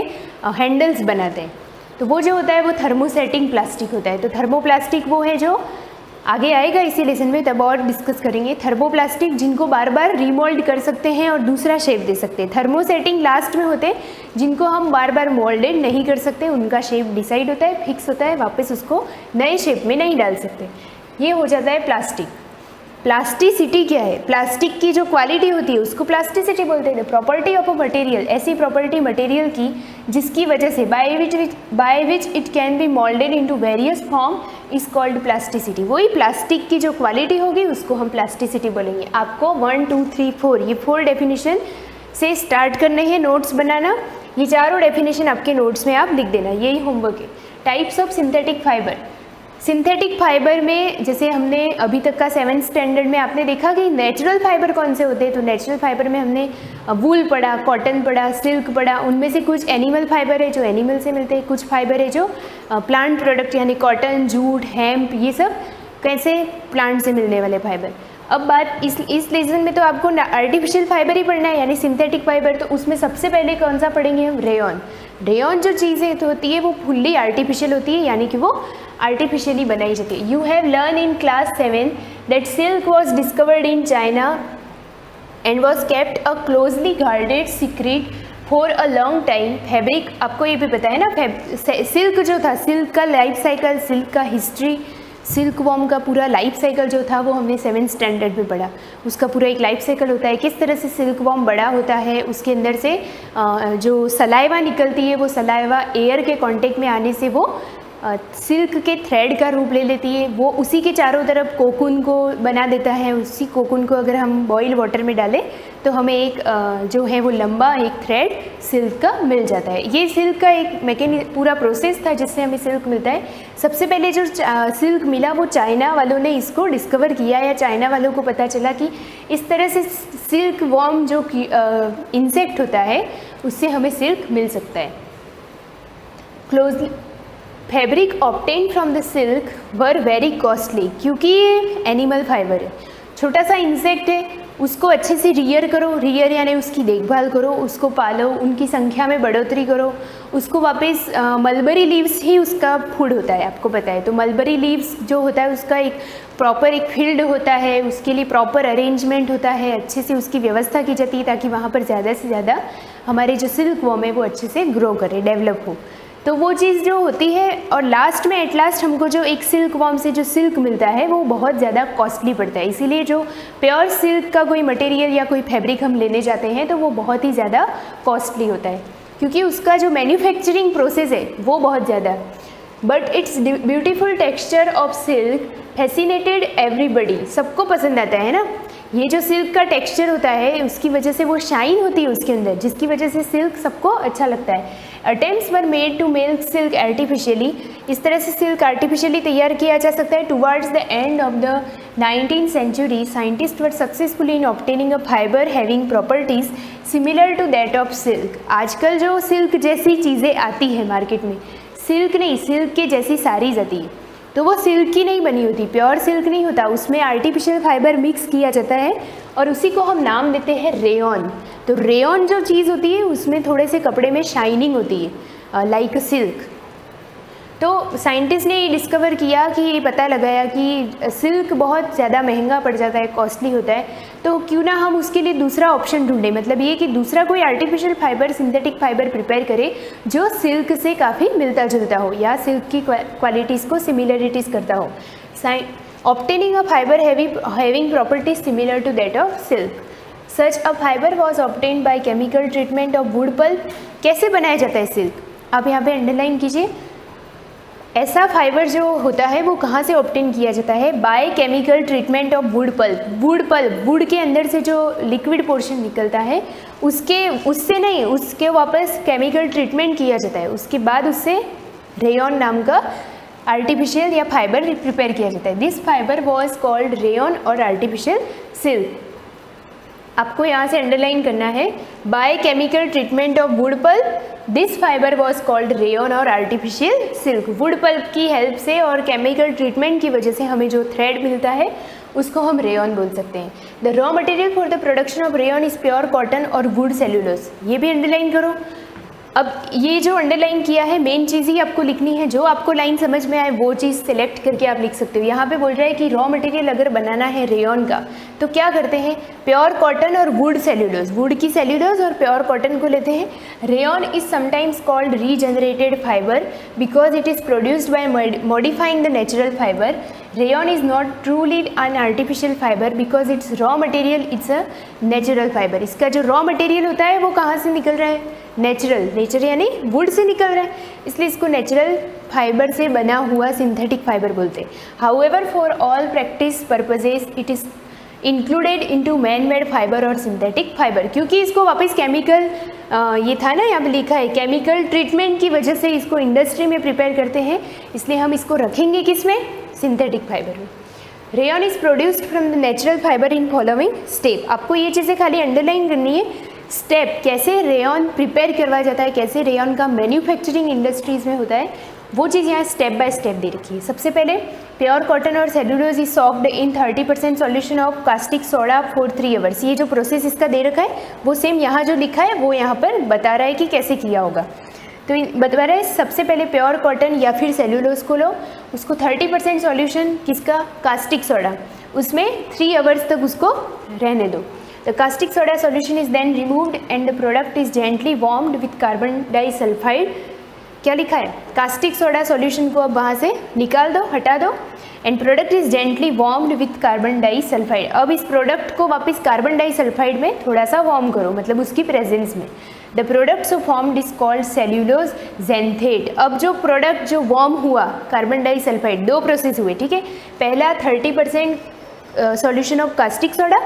हैंडल्स बनाते हैं। तो वो जो होता है वो थर्मोसेटिंग प्लास्टिक होता है। तो थर्मोप्लास्टिक वो है जो आगे आएगा इसी लेसन में, तब और डिस्कस करेंगे। थर्मोप्लास्टिक, जिनको बार बार रीमोल्ड कर सकते हैं और दूसरा शेप दे सकते हैं। थर्मोसेटिंग लास्ट में होते हैं, जिनको हम बार बार मोल्डेड नहीं कर सकते, उनका शेप डिसाइड होता है, फिक्स होता है, वापस उसको नए शेप में नहीं डाल सकते। ये हो जाता है प्लास्टिक। प्लास्टिसिटी क्या है? प्लास्टिक की जो क्वालिटी होती है उसको प्लास्टिसिटी बोलते हैं। प्रॉपर्टी ऑफ अ मटेरियल, ऐसी प्रॉपर्टी मटेरियल की जिसकी वजह से by which it can be moulded into various form is called plasticity. वही प्लास्टिक की जो क्वालिटी होगी उसको हम प्लास्टिसिटी बोलेंगे। आपको 1 2 3 4 ये 4 डेफिनेशन से स्टार्ट करने हैं नोट्स बनाना। ये चारों डेफिनेशन आपके नोट्स में आप लिख देना, यही होमवर्क है। Types of synthetic fibre. Synthetic fibre में जैसे हमने अभी तक का 7th स्टैंडर्ड में आपने देखा कि नेचुरल फाइबर कौन से होते हैं, तो नेचुरल फाइबर में हमने वूल पढ़ा, कॉटन पढ़ा, सिल्क पढ़ा। उनमें से कुछ एनिमल फाइबर है जो एनिमल से मिलते हैं, कुछ फाइबर है जो प्लांट प्रोडक्ट यानी कॉटन, जूट, हेम्प, ये सब कैसे प्लांट से मिलने वाले फाइबर। अब बात इस लेसन में तो आपको आर्टिफिशियल फाइबर ही पढ़ना है यानी सिंथेटिक फाइबर, तो उसमें सबसे पहले कौन सा पढ़ेंगे हम? रेयॉन। रेयॉन जो चीज़ें तो होती है वो फुल्ली आर्टिफिशियल होती है, यानी कि वो आर्टिफिशियली बनाई जाती है। You have learn in class 7 that silk was discovered in China and was kept a closely guarded secret for a long time. Fabric आपको ये भी पता है ना, सिल्क जो था, सिल्क का लाइफ साइकिल, सिल्क का हिस्ट्री, सिल्क वॉर्म का पूरा लाइफ साइकिल जो था वो हमने 7th स्टैंडर्ड में पढ़ा। उसका पूरा एक लाइफ साइकिल होता है, किस तरह से सिल्क वॉर्म बड़ा होता है, उसके अंदर से जो सलाइवा निकलती है वो सलाइवा एयर के कांटेक्ट में आने से वो सिल्क के थ्रेड का रूप ले लेती है, वो उसी के चारों तरफ कोकून को बना देता है। उसी कोकून को अगर हम बॉइल वाटर में डालें तो हमें एक जो है वो लंबा एक थ्रेड सिल्क का मिल जाता है। ये सिल्क का एक पूरा प्रोसेस था जिससे हमें सिल्क मिलता है। सबसे पहले जो सिल्क मिला वो चाइना वालों ने इसको डिस्कवर किया, या चाइना वालों को पता चला कि इस तरह से सिल्क वॉर्म जो इंसेक्ट होता है उससे हमें सिल्क मिल सकता है। Closely fabric obtain from the silk were very costly, क्योंकि ये एनिमल फाइबर है, छोटा सा इंसेक्ट है, उसको अच्छे से रियर करो, रियर यानी उसकी देखभाल करो, उसको पालो, उनकी संख्या में बढ़ोतरी करो, उसको वापस मलबरी लीव्स ही उसका फूड होता है, आपको पता है। तो मलबरी लीव्स जो होता है उसका एक प्रॉपर एक फील्ड होता है, उसके लिए प्रॉपर अरेंजमेंट होता है, अच्छे से उसकी व्यवस्था की जाती है ताकि वहाँ पर ज़्यादा से ज़्यादा हमारे जो सिल्क वॉर्म है वो अच्छे से ग्रो करे, डेवलप हो। तो वो चीज़ जो होती है, और लास्ट में एट लास्ट हमको जो एक सिल्क वॉर्म से जो सिल्क मिलता है वो बहुत ज़्यादा कॉस्टली पड़ता है। इसीलिए जो प्योर सिल्क का कोई मटेरियल या कोई फैब्रिक हम लेने जाते हैं तो वो बहुत ही ज़्यादा कॉस्टली होता है, क्योंकि उसका जो मैन्युफैक्चरिंग प्रोसेस है वो बहुत ज़्यादा। But it's beautiful texture of silk fascinated everybody, सबको पसंद आता है ना। ये जो सिल्क का टेक्सचर होता है उसकी वजह से वो शाइन होती है उसके अंदर, जिसकी वजह से सिल्क सबको अच्छा लगता है। Attempts were made to make silk artificially, इस तरह से सिल्क आर्टिफिशियली तैयार किया जा सकता है। Towards the end of the 19th century scientist were successfully in obtaining a fibre having properties similar to that of silk. आजकल जो सिल्क जैसी चीज़ें आती है मार्केट में, सिल्क नहीं, सिल्क के जैसी साड़ीज आती है, तो वो सिल्क की नहीं बनी होती, प्योर सिल्क नहीं होता, उसमें आर्टिफिशियल फाइबर मिक्स किया जाता है और उसी को हम नाम देते हैं रेयॉन। तो रेयॉन जो चीज़ होती है उसमें थोड़े से कपड़े में शाइनिंग होती है लाइक सिल्क। तो साइंटिस्ट ने ये डिस्कवर किया कि ये पता लगाया कि सिल्क बहुत ज़्यादा महंगा पड़ जाता है, कॉस्टली होता है, तो क्यों ना हम उसके लिए दूसरा ऑप्शन ढूंढें, मतलब ये कि दूसरा कोई artificial fibre, synthetic fibre prepare करे जो सिल्क से काफ़ी मिलता जुलता हो या सिल्क की क्वालिटीज़ को सिमिलरिटीज़ करता हो। Obtaining a fibre having properties similar to that of silk. Such a fibre was obtained by chemical treatment of wood pulp. कैसे बनाया जाता है सिल्क, आप यहाँ पे अंडरलाइन कीजिए। ऐसा फाइबर जो होता है वो कहाँ से ऑब्टेन किया जाता है? Bye chemical treatment of wood pulp. Wood pulp, would के अंदर से जो लिक्विड पोर्शन निकलता है उससे नहीं, उसके वापस केमिकल ट्रीटमेंट किया जाता है, उसके बाद उससे रेयॉन नाम का आर्टिफिशियल या फाइबर प्रिपेयर किया जाता है। This fibre was called rayon और आर्टिफिशियल सिल्क। आपको यहाँ से अंडरलाइन करना है, bye chemical treatment of wood pulp this fibre was called rayon और आर्टिफिशियल सिल्क। वुड पल्प की हेल्प से और केमिकल ट्रीटमेंट की वजह से हमें जो थ्रेड मिलता है उसको हम रेयॉन बोल सकते हैं। The raw material for the production of rayon is pure cotton और वुड सेल्यूलोज। ये भी अंडरलाइन करो। अब ये जो अंडरलाइन किया है मेन चीज़ ही आपको लिखनी है, जो आपको लाइन समझ में आए वो चीज़ सिलेक्ट करके आप लिख सकते हो। यहाँ पे बोल रहा है कि रॉ मटेरियल अगर बनाना है रेयॉन का तो क्या करते हैं, प्योर कॉटन और वुड सेल्यूलोज, वुड की सेल्यूलोज और प्योर कॉटन को लेते हैं। Rayon is sometimes called regenerated fibre because it is produced by modifying the natural fibre. Rayon is not truly an artificial fibre because it's raw material, it's a natural fibre. इसका जो raw material होता है वो कहाँ से निकल रहा है, नेचुरल, नेचर यानी वुड से निकल रहा है, इसलिए इसको नेचुरल फाइबर से बना हुआ सिंथेटिक फाइबर बोलते हैं। However for all practice purposes it is included into man made fibre और सिंथेटिक फाइबर, क्योंकि इसको वापस केमिकल ये था ना यहाँ पे लिखा है केमिकल ट्रीटमेंट की वजह से इसको इंडस्ट्री में प्रिपेयर करते हैं, इसलिए हम इसको रखेंगे किस में, सिंथेटिक फाइबर में। Rayon is produced from the natural fibre in following step. आपको ये चीज़ें खाली अंडरलाइन करनी है, स्टेप कैसे रेयॉन प्रिपेयर करवाया जाता है, कैसे रेयॉन का मैन्युफैक्चरिंग इंडस्ट्रीज़ में होता है, वो चीज़ यहाँ स्टेप बाय स्टेप दे रखी है। सबसे पहले प्योर कॉटन और cellulose is socked in 30% solution of caustic soda for 3 hours. ये जो प्रोसेस इसका दे रखा है वो सेम यहाँ जो लिखा है वो यहाँ पर बता रहा है कि कैसे किया होगा। तो बता रहा है सबसे पहले प्योर कॉटन या फिर सेलुलोज को लो, उसको 30% सॉल्यूशन किसका, कास्टिक सोडा, उसमें 3 आवर्स तक उसको रहने दो। The caustic soda solution is then removed and the product is gently warmed with carbon disulfide। क्या लिखा है, कास्टिक सोडा सॉल्यूशन को अब वहाँ से निकाल दो, हटा दो, and product is gently warmed with carbon disulphide. अब इस प्रोडक्ट को वापस कार्बन डाइसल्फाइड में थोड़ा सा वार्म करो, मतलब उसकी प्रेजेंस में। The product so formed is called cellulose xanthate. अब जो प्रोडक्ट जो वार्म हुआ कार्बन डाइसल्फाइड, 2 प्रोसेस हुए, ठीक है। पहला 30% सॉल्यूशन ऑफ कास्टिक सोडा,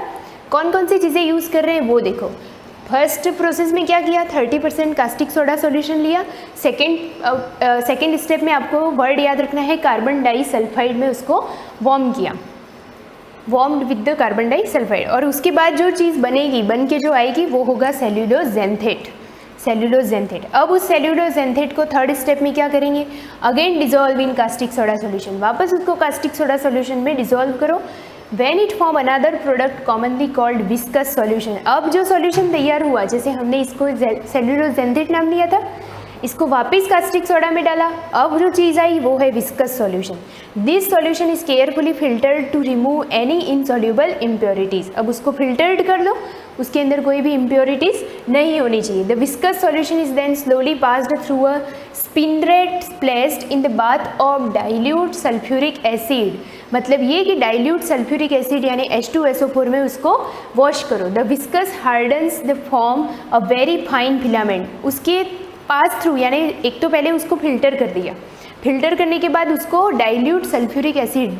कौन कौन सी चीज़ें यूज़ कर रहे हैं वो देखो। फर्स्ट प्रोसेस में क्या किया, 30% कास्टिक सोडा सॉल्यूशन लिया। सेकेंड स्टेप में आपको वर्ड याद रखना है, कार्बन डाइसल्फाइड में उसको वार्म किया, warmed with the carbon disulphide. और उसके बाद जो चीज़ बनेगी, बन के जो आएगी वो होगा सेल्यूलोज जेंथेट, सेल्यूलोज जेंथेट। अब उस सेल्यूलोज जेंथेट को थर्ड स्टेप में क्या करेंगे, again dissolve in caustic soda solution, वापस उसको कास्टिक सोडा सॉल्यूशन में डिजोल्व करो। When it form another product commonly called viscous solution। अब जो सॉल्यूशन तैयार हुआ, जैसे हमने इसको सेल्यूलोज जेंथेट नाम लिया था, इसको वापस कास्टिक सोडा में डाला, अब जो चीज़ आई वो है viscous solution. This solution is carefully filtered to remove any insoluble impurities. अब उसको फिल्टर्ड कर लो, उसके अंदर कोई भी इम्प्योरिटीज़ नहीं होनी चाहिए। The viscous solution is then slowly passed through a spinneret placed in the bath of dilute sulphuric acid. मतलब ये कि डाइल्यूट सल्फ्यूरिक एसिड यानी H2SO4 में उसको वॉश करो। The viscous hardens the form a very fine filament. उसके pass through यानी एक तो पहले उसको फिल्टर कर दिया, फिल्टर करने के बाद उसको डाइल्यूट सल्फ्यूरिक एसिड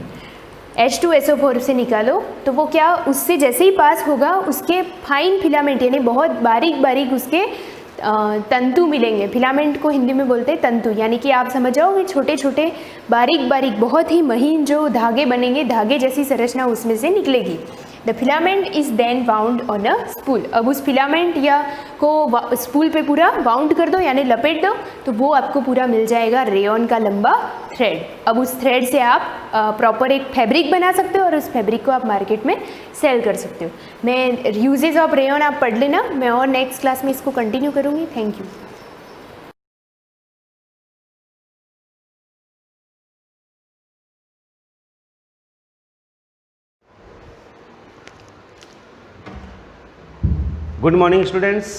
H2SO4 से निकालो, तो वो क्या, उससे जैसे ही पास होगा उसके फाइन फिलामेंट यानी बहुत बारीक बारीक उसके तंतु मिलेंगे। फिलामेंट को हिंदी में बोलते हैं तंतु, यानी कि आप समझ जाओ कि छोटे छोटे बारीक बारीक बहुत ही महीन जो धागे बनेंगे, धागे जैसी संरचना उसमें से निकलेगी। The filament is then bound on a spool. अब उस फिलामेंट या को स्पूल पे पूरा बाउंड कर दो यानी लपेट दो, तो वो आपको पूरा मिल जाएगा रेयॉन का लंबा थ्रेड। अब उस थ्रेड से आप प्रॉपर एक फैब्रिक बना सकते हो और उस फैब्रिक को आप मार्केट में सेल कर सकते हो। मैं यूजेस ऑफ रेयॉन आप पढ़ लेना, मैं और नेक्स्ट क्लास में इसको कंटिन्यू करूँगी। Thank you. Good morning students.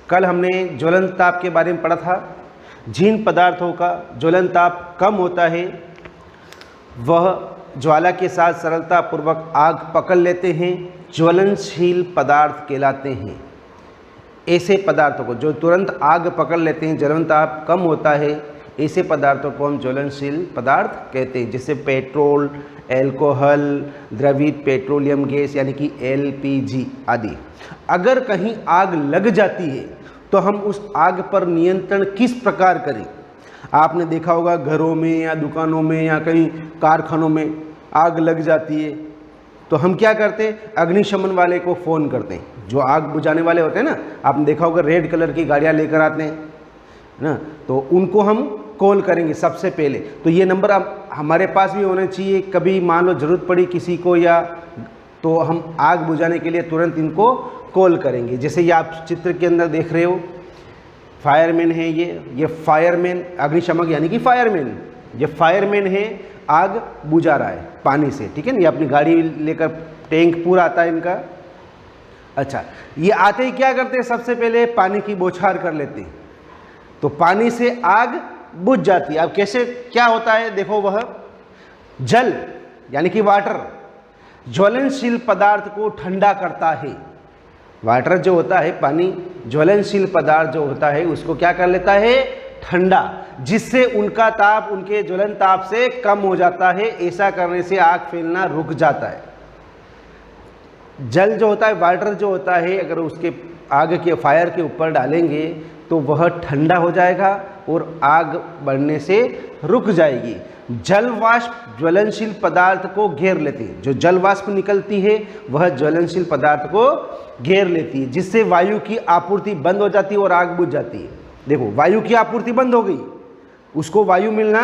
कल हमने ज्वलन ताप के बारे में पढ़ा था। जिन पदार्थों का ज्वलन ताप कम होता है वह ज्वाला के साथ सरलतापूर्वक आग पकड़ लेते हैं, ज्वलनशील पदार्थ कहलाते हैं। ऐसे पदार्थों को जो तुरंत आग पकड़ लेते हैं, ज्वलन ताप कम होता है, ऐसे पदार्थों को हम ज्वलनशील पदार्थ कहते हैं, जैसे पेट्रोल, एल्कोहल, द्रवित पेट्रोलियम गैस यानी कि LPG आदि। अगर कहीं आग लग जाती है तो हम उस आग पर नियंत्रण किस प्रकार करें? आपने देखा होगा घरों में या दुकानों में या कहीं कारखानों में आग लग जाती है तो हम क्या करते हैं, अग्निशमन वाले को फ़ोन करते हैं। जो आग बुझाने वाले होते हैं ना, आपने देखा होगा रेड कलर की गाड़ियाँ लेकर आते हैं ना, तो उनको हम कॉल करेंगे सबसे पहले। तो ये नंबर हमारे पास भी होना चाहिए, कभी मान लो ज़रूरत पड़ी किसी को या तो हम आग बुझाने के लिए तुरंत इनको कॉल करेंगे। जैसे ये आप चित्र के अंदर देख रहे हो, फायरमैन है ये फायरमैन, अग्निशमक यानी कि फायरमैन, ये फायरमैन है, आग बुझा रहा है पानी से, ठीक है ना। ये अपनी गाड़ी लेकर, टैंक पूरा आता है इनका। अच्छा, ये आते ही क्या करते हैं, सबसे पहले पानी की बौछार कर लेते हैं, तो पानी से आग बुझ जाती है। अब कैसे क्या होता है देखो, वह जल यानी कि वाटर ज्वलनशील पदार्थ को ठंडा करता है। वाटर जो होता है, पानी, ज्वलनशील पदार्थ जो होता है उसको क्या कर लेता है, ठंडा, जिससे उनका ताप उनके ज्वलन ताप से कम हो जाता है। ऐसा करने से आग फैलना रुक जाता है। जल जो होता है, वाटर जो होता है, अगर उसके आग के फायर के ऊपर डालेंगे तो वह ठंडा हो जाएगा और आग बढ़ने से रुक जाएगी। जल वाष्प ज्वलनशील पदार्थ को घेर लेती है। जो जल वाष्प निकलती है वह ज्वलनशील पदार्थ को घेर लेती है, जिससे वायु की आपूर्ति बंद हो जाती है और आग बुझ जाती है। देखो, वायु की आपूर्ति बंद हो गई, उसको वायु मिलना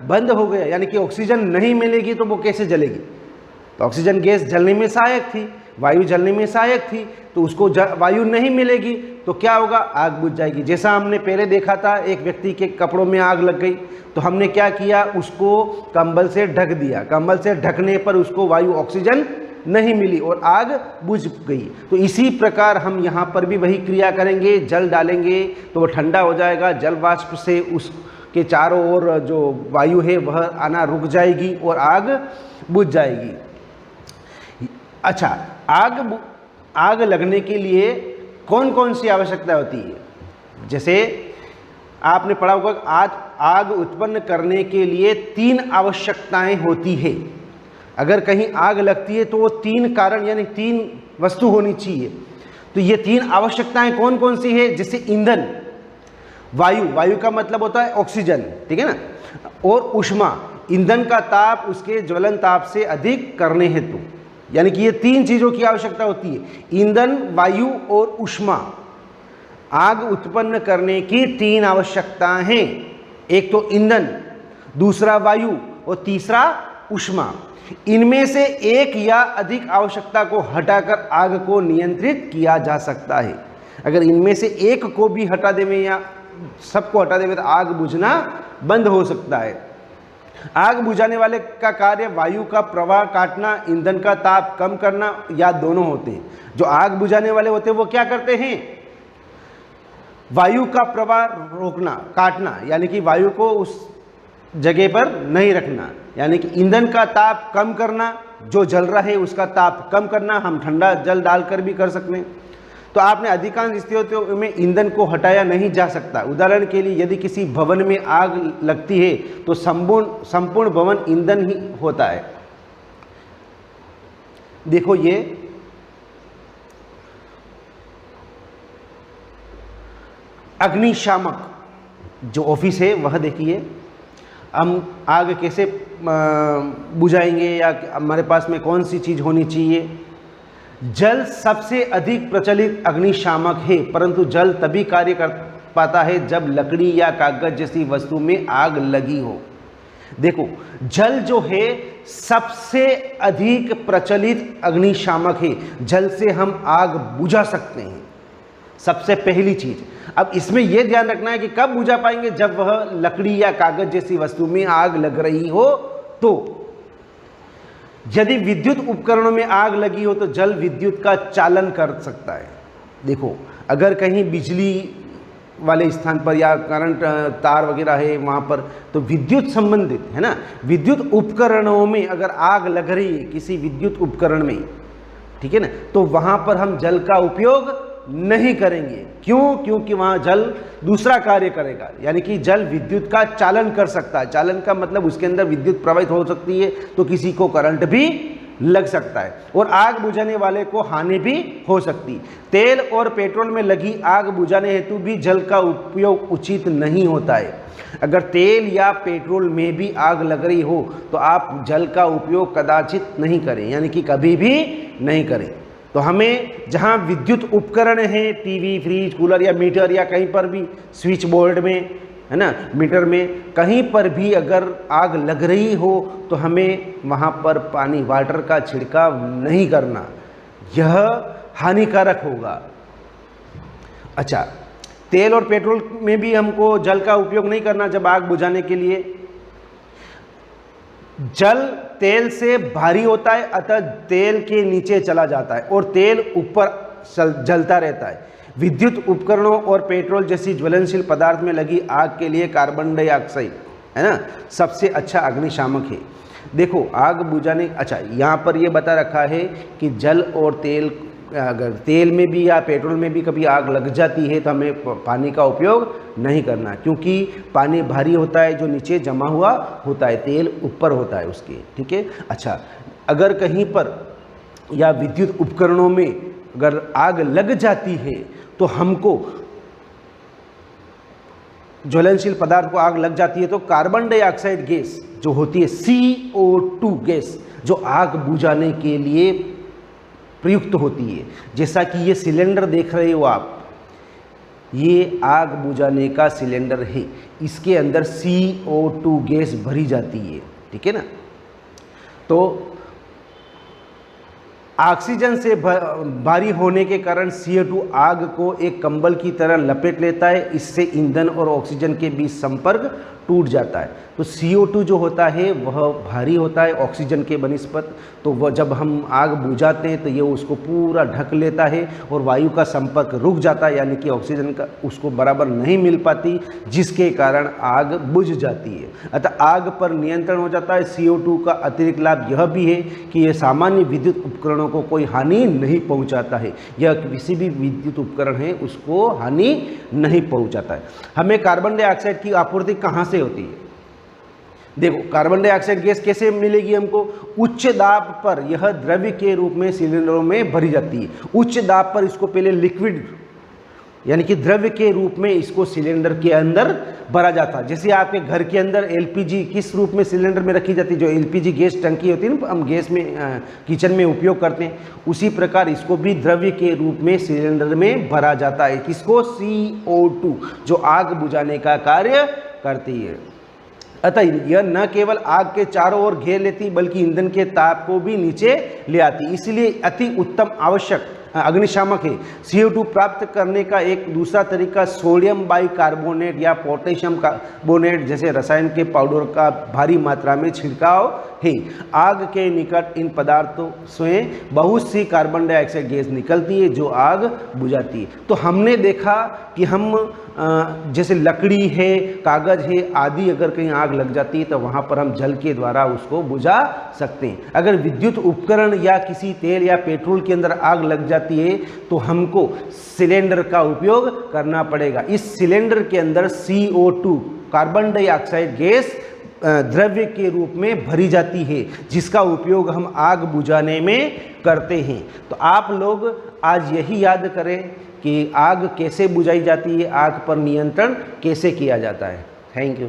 बंद हो गया, यानी कि ऑक्सीजन नहीं मिलेगी तो वो कैसे जलेगी। तो ऑक्सीजन गैस जलने में सहायक थी, वायु जलने में सहायक थी, तो उसको वायु नहीं मिलेगी तो क्या होगा, आग बुझ जाएगी। जैसा हमने पहले देखा था, एक व्यक्ति के कपड़ों में आग लग गई तो हमने क्या किया, उसको कंबल से ढक दिया। कंबल से ढकने पर उसको वायु, ऑक्सीजन नहीं मिली और आग बुझ गई। तो इसी प्रकार हम यहाँ पर भी वही क्रिया करेंगे, जल डालेंगे तो वह ठंडा हो जाएगा, जल वाष्प से उसके चारों ओर जो वायु है वह आना रुक जाएगी और आग बुझ जाएगी। अच्छा, आग लगने के लिए कौन कौन सी आवश्यकता होती है, जैसे आपने पढ़ा होगा, आग उत्पन्न करने के लिए 3 आवश्यकताएं होती है। अगर कहीं आग लगती है तो वो 3 कारण यानी 3 वस्तु होनी चाहिए। तो ये 3 आवश्यकताएं कौन कौन सी है, जैसे ईंधन, वायु का मतलब होता है ऑक्सीजन, ठीक है ना, और ऊष्मा, ईंधन का ताप उसके ज्वलन ताप से अधिक करने हेतु, यानी कि ये 3 चीज़ों की आवश्यकता होती है, ईंधन, वायु और ऊष्मा। आग उत्पन्न करने की 3 आवश्यकताएं हैं, एक तो ईंधन, दूसरा वायु और तीसरा ऊष्मा। इनमें से एक या अधिक आवश्यकता को हटाकर आग को नियंत्रित किया जा सकता है। अगर इनमें से एक को भी हटा देवे या सबको हटा देवे तो आग बुझना बंद हो सकता है। आग बुझाने वाले का कार्य वायु का प्रवाह काटना, ईंधन का ताप कम करना या दोनों होते हैं। जो आग बुझाने वाले होते हैं वो क्या करते हैं, वायु का प्रवाह रोकना, काटना, यानी कि वायु को उस जगह पर नहीं रखना, यानी कि ईंधन का ताप कम करना, जो जल रहा है उसका ताप कम करना, हम ठंडा जल डालकर भी कर सकते हैं। तो आपने अधिकांश स्थितियों में ईंधन को हटाया नहीं जा सकता। उदाहरण के लिए यदि किसी भवन में आग लगती है तो संपूर्ण भवन ईंधन ही होता है। देखो, ये अग्निशामक जो ऑफिस है वह देखिए, हम आग कैसे बुझाएंगे या हमारे पास में कौन सी चीज़ होनी चाहिए। जल सबसे अधिक प्रचलित अग्निशामक है, परंतु जल तभी कार्य कर पाता है जब लकड़ी या कागज जैसी वस्तु में आग लगी हो। देखो, जल जो है सबसे अधिक प्रचलित अग्निशामक है, जल से हम आग बुझा सकते हैं, सबसे पहली चीज। अब इसमें यह ध्यान रखना है कि कब बुझा पाएंगे, जब वह लकड़ी या कागज जैसी वस्तु में आग लग रही हो। तो यदि विद्युत उपकरणों में आग लगी हो तो जल विद्युत का चालन कर सकता है। देखो, अगर कहीं बिजली वाले स्थान पर या करंट तार वगैरह है वहाँ पर, तो विद्युत संबंधित है ना, विद्युत उपकरणों में अगर आग लग रही है किसी विद्युत उपकरण में, ठीक है ना, तो वहाँ पर हम जल का उपयोग नहीं करेंगे। क्यों? क्योंकि वहाँ जल दूसरा कार्य करेगा, यानी कि जल विद्युत का चालन कर सकता है। चालन का मतलब उसके अंदर विद्युत प्रवाहित हो सकती है, तो किसी को करंट भी लग सकता है और आग बुझाने वाले को हानि भी हो सकती। तेल और पेट्रोल में लगी आग बुझाने हेतु भी जल का उपयोग उचित नहीं होता है। अगर तेल या पेट्रोल में भी आग लग रही हो तो आप जल का उपयोग कदाचित नहीं करें, यानी कि कभी भी नहीं करें। तो हमें जहाँ विद्युत उपकरण हैं, टीवी, फ्रिज, कूलर या मीटर या कहीं पर भी स्विच बोर्ड में, है ना, मीटर में कहीं पर भी अगर आग लग रही हो तो हमें वहाँ पर पानी, वाटर का छिड़काव नहीं करना, यह हानिकारक होगा। अच्छा, तेल और पेट्रोल में भी हमको जल का उपयोग नहीं करना जब आग बुझाने के लिए। जल तेल से भारी होता है, अतः तेल के नीचे चला जाता है और तेल ऊपर जलता रहता है। विद्युत उपकरणों और पेट्रोल जैसी ज्वलनशील पदार्थ में लगी आग के लिए कार्बन डाइऑक्साइड है ना सबसे अच्छा अग्निशामक है। देखो आग बुझाने, अच्छा यहाँ पर ये बता रखा है कि जल और तेल, अगर तेल में भी या पेट्रोल में भी कभी आग लग जाती है तो हमें पानी का उपयोग नहीं करना, क्योंकि पानी भारी होता है जो नीचे जमा हुआ होता है, तेल ऊपर होता है उसके, ठीक है। अच्छा, अगर कहीं पर या विद्युत उपकरणों में अगर आग लग जाती है तो हमको ज्वलनशील पदार्थ को आग लग जाती है तो कार्बन डाइऑक्साइड गैस जो होती है CO2 गैस जो आग बुझाने के लिए प्रयुक्त होती है। जैसा कि ये सिलेंडर देख रहे हो आप, ये आग बुझाने का सिलेंडर है, इसके अंदर CO2 गैस भरी जाती है, ठीक है ना। तो ऑक्सीजन से भारी होने के कारण CO2 आग को एक कंबल की तरह लपेट लेता है, इससे ईंधन और ऑक्सीजन के बीच संपर्क टूट जाता है। तो CO2 जो होता है वह भारी होता है ऑक्सीजन के बनिस्पत, तो वह जब हम आग बुझाते हैं तो ये उसको पूरा ढक लेता है और वायु का संपर्क रुक जाता है, यानी कि ऑक्सीजन का उसको बराबर नहीं मिल पाती, जिसके कारण आग बुझ जाती है। अतः आग पर नियंत्रण हो जाता है। CO2 का अतिरिक्त लाभ यह भी है कि यह सामान्य विद्युत उपकरणों को कोई हानि नहीं पहुंचाता है। यह किसी भी विद्युत उपकरण है उसको हानि नहीं पहुंचाता है। हमें कार्बन डाइऑक्साइड की आपूर्ति कहाँ से होती है? देखो, कार्बन डाइऑक्साइड गैस कैसे मिलेगी हमको? उच्च दाब पर यह द्रव्य के रूप में सिलेंडरों में भरी जाती है। उच्च दाब पर इसको पहले लिक्विड यानी कि द्रव्य के रूप में इसको सिलेंडर के अंदर भरा जाता है। जैसे आपके घर के अंदर LPG किस रूप में सिलेंडर में रखी जाती है, जो LPG गैस टंकी होती है ना, हम गैस में किचन में उपयोग करते हैं, उसी प्रकार इसको भी द्रव्य के रूप में सिलेंडर में भरा जाता है। किसको? CO2 जो आग बुझाने का कार्य करती है। अतः यह न केवल आग के चारों ओर घेर लेती बल्कि ईंधन के ताप को भी नीचे ले आती, इसलिए अति उत्तम आवश्यक अग्निशामक है। CO2 प्राप्त करने का एक दूसरा तरीका सोडियम बाइकार्बोनेट या पोटेशियम कार्बोनेट जैसे रसायन के पाउडर का भारी मात्रा में छिड़काव है। आग के निकट इन पदार्थों से बहुत सी कार्बन डाइऑक्साइड गैस निकलती है जो आग बुझाती है। तो हमने देखा कि हम जैसे लकड़ी है, कागज है आदि, अगर कहीं आग लग जाती है तो वहाँ पर हम जल के द्वारा उसको बुझा सकते हैं। अगर विद्युत उपकरण या किसी तेल या पेट्रोल के अंदर आग लग जाती है तो हमको सिलेंडर का उपयोग करना पड़ेगा। इस सिलेंडर के अंदर CO2 कार्बन डाइऑक्साइड गैस द्रव्य के रूप में भरी जाती है, जिसका उपयोग हम आग बुझाने में करते हैं। तो आप लोग आज यही याद करें कि आग कैसे बुझाई जाती है, आग पर नियंत्रण कैसे किया जाता है। Thank you.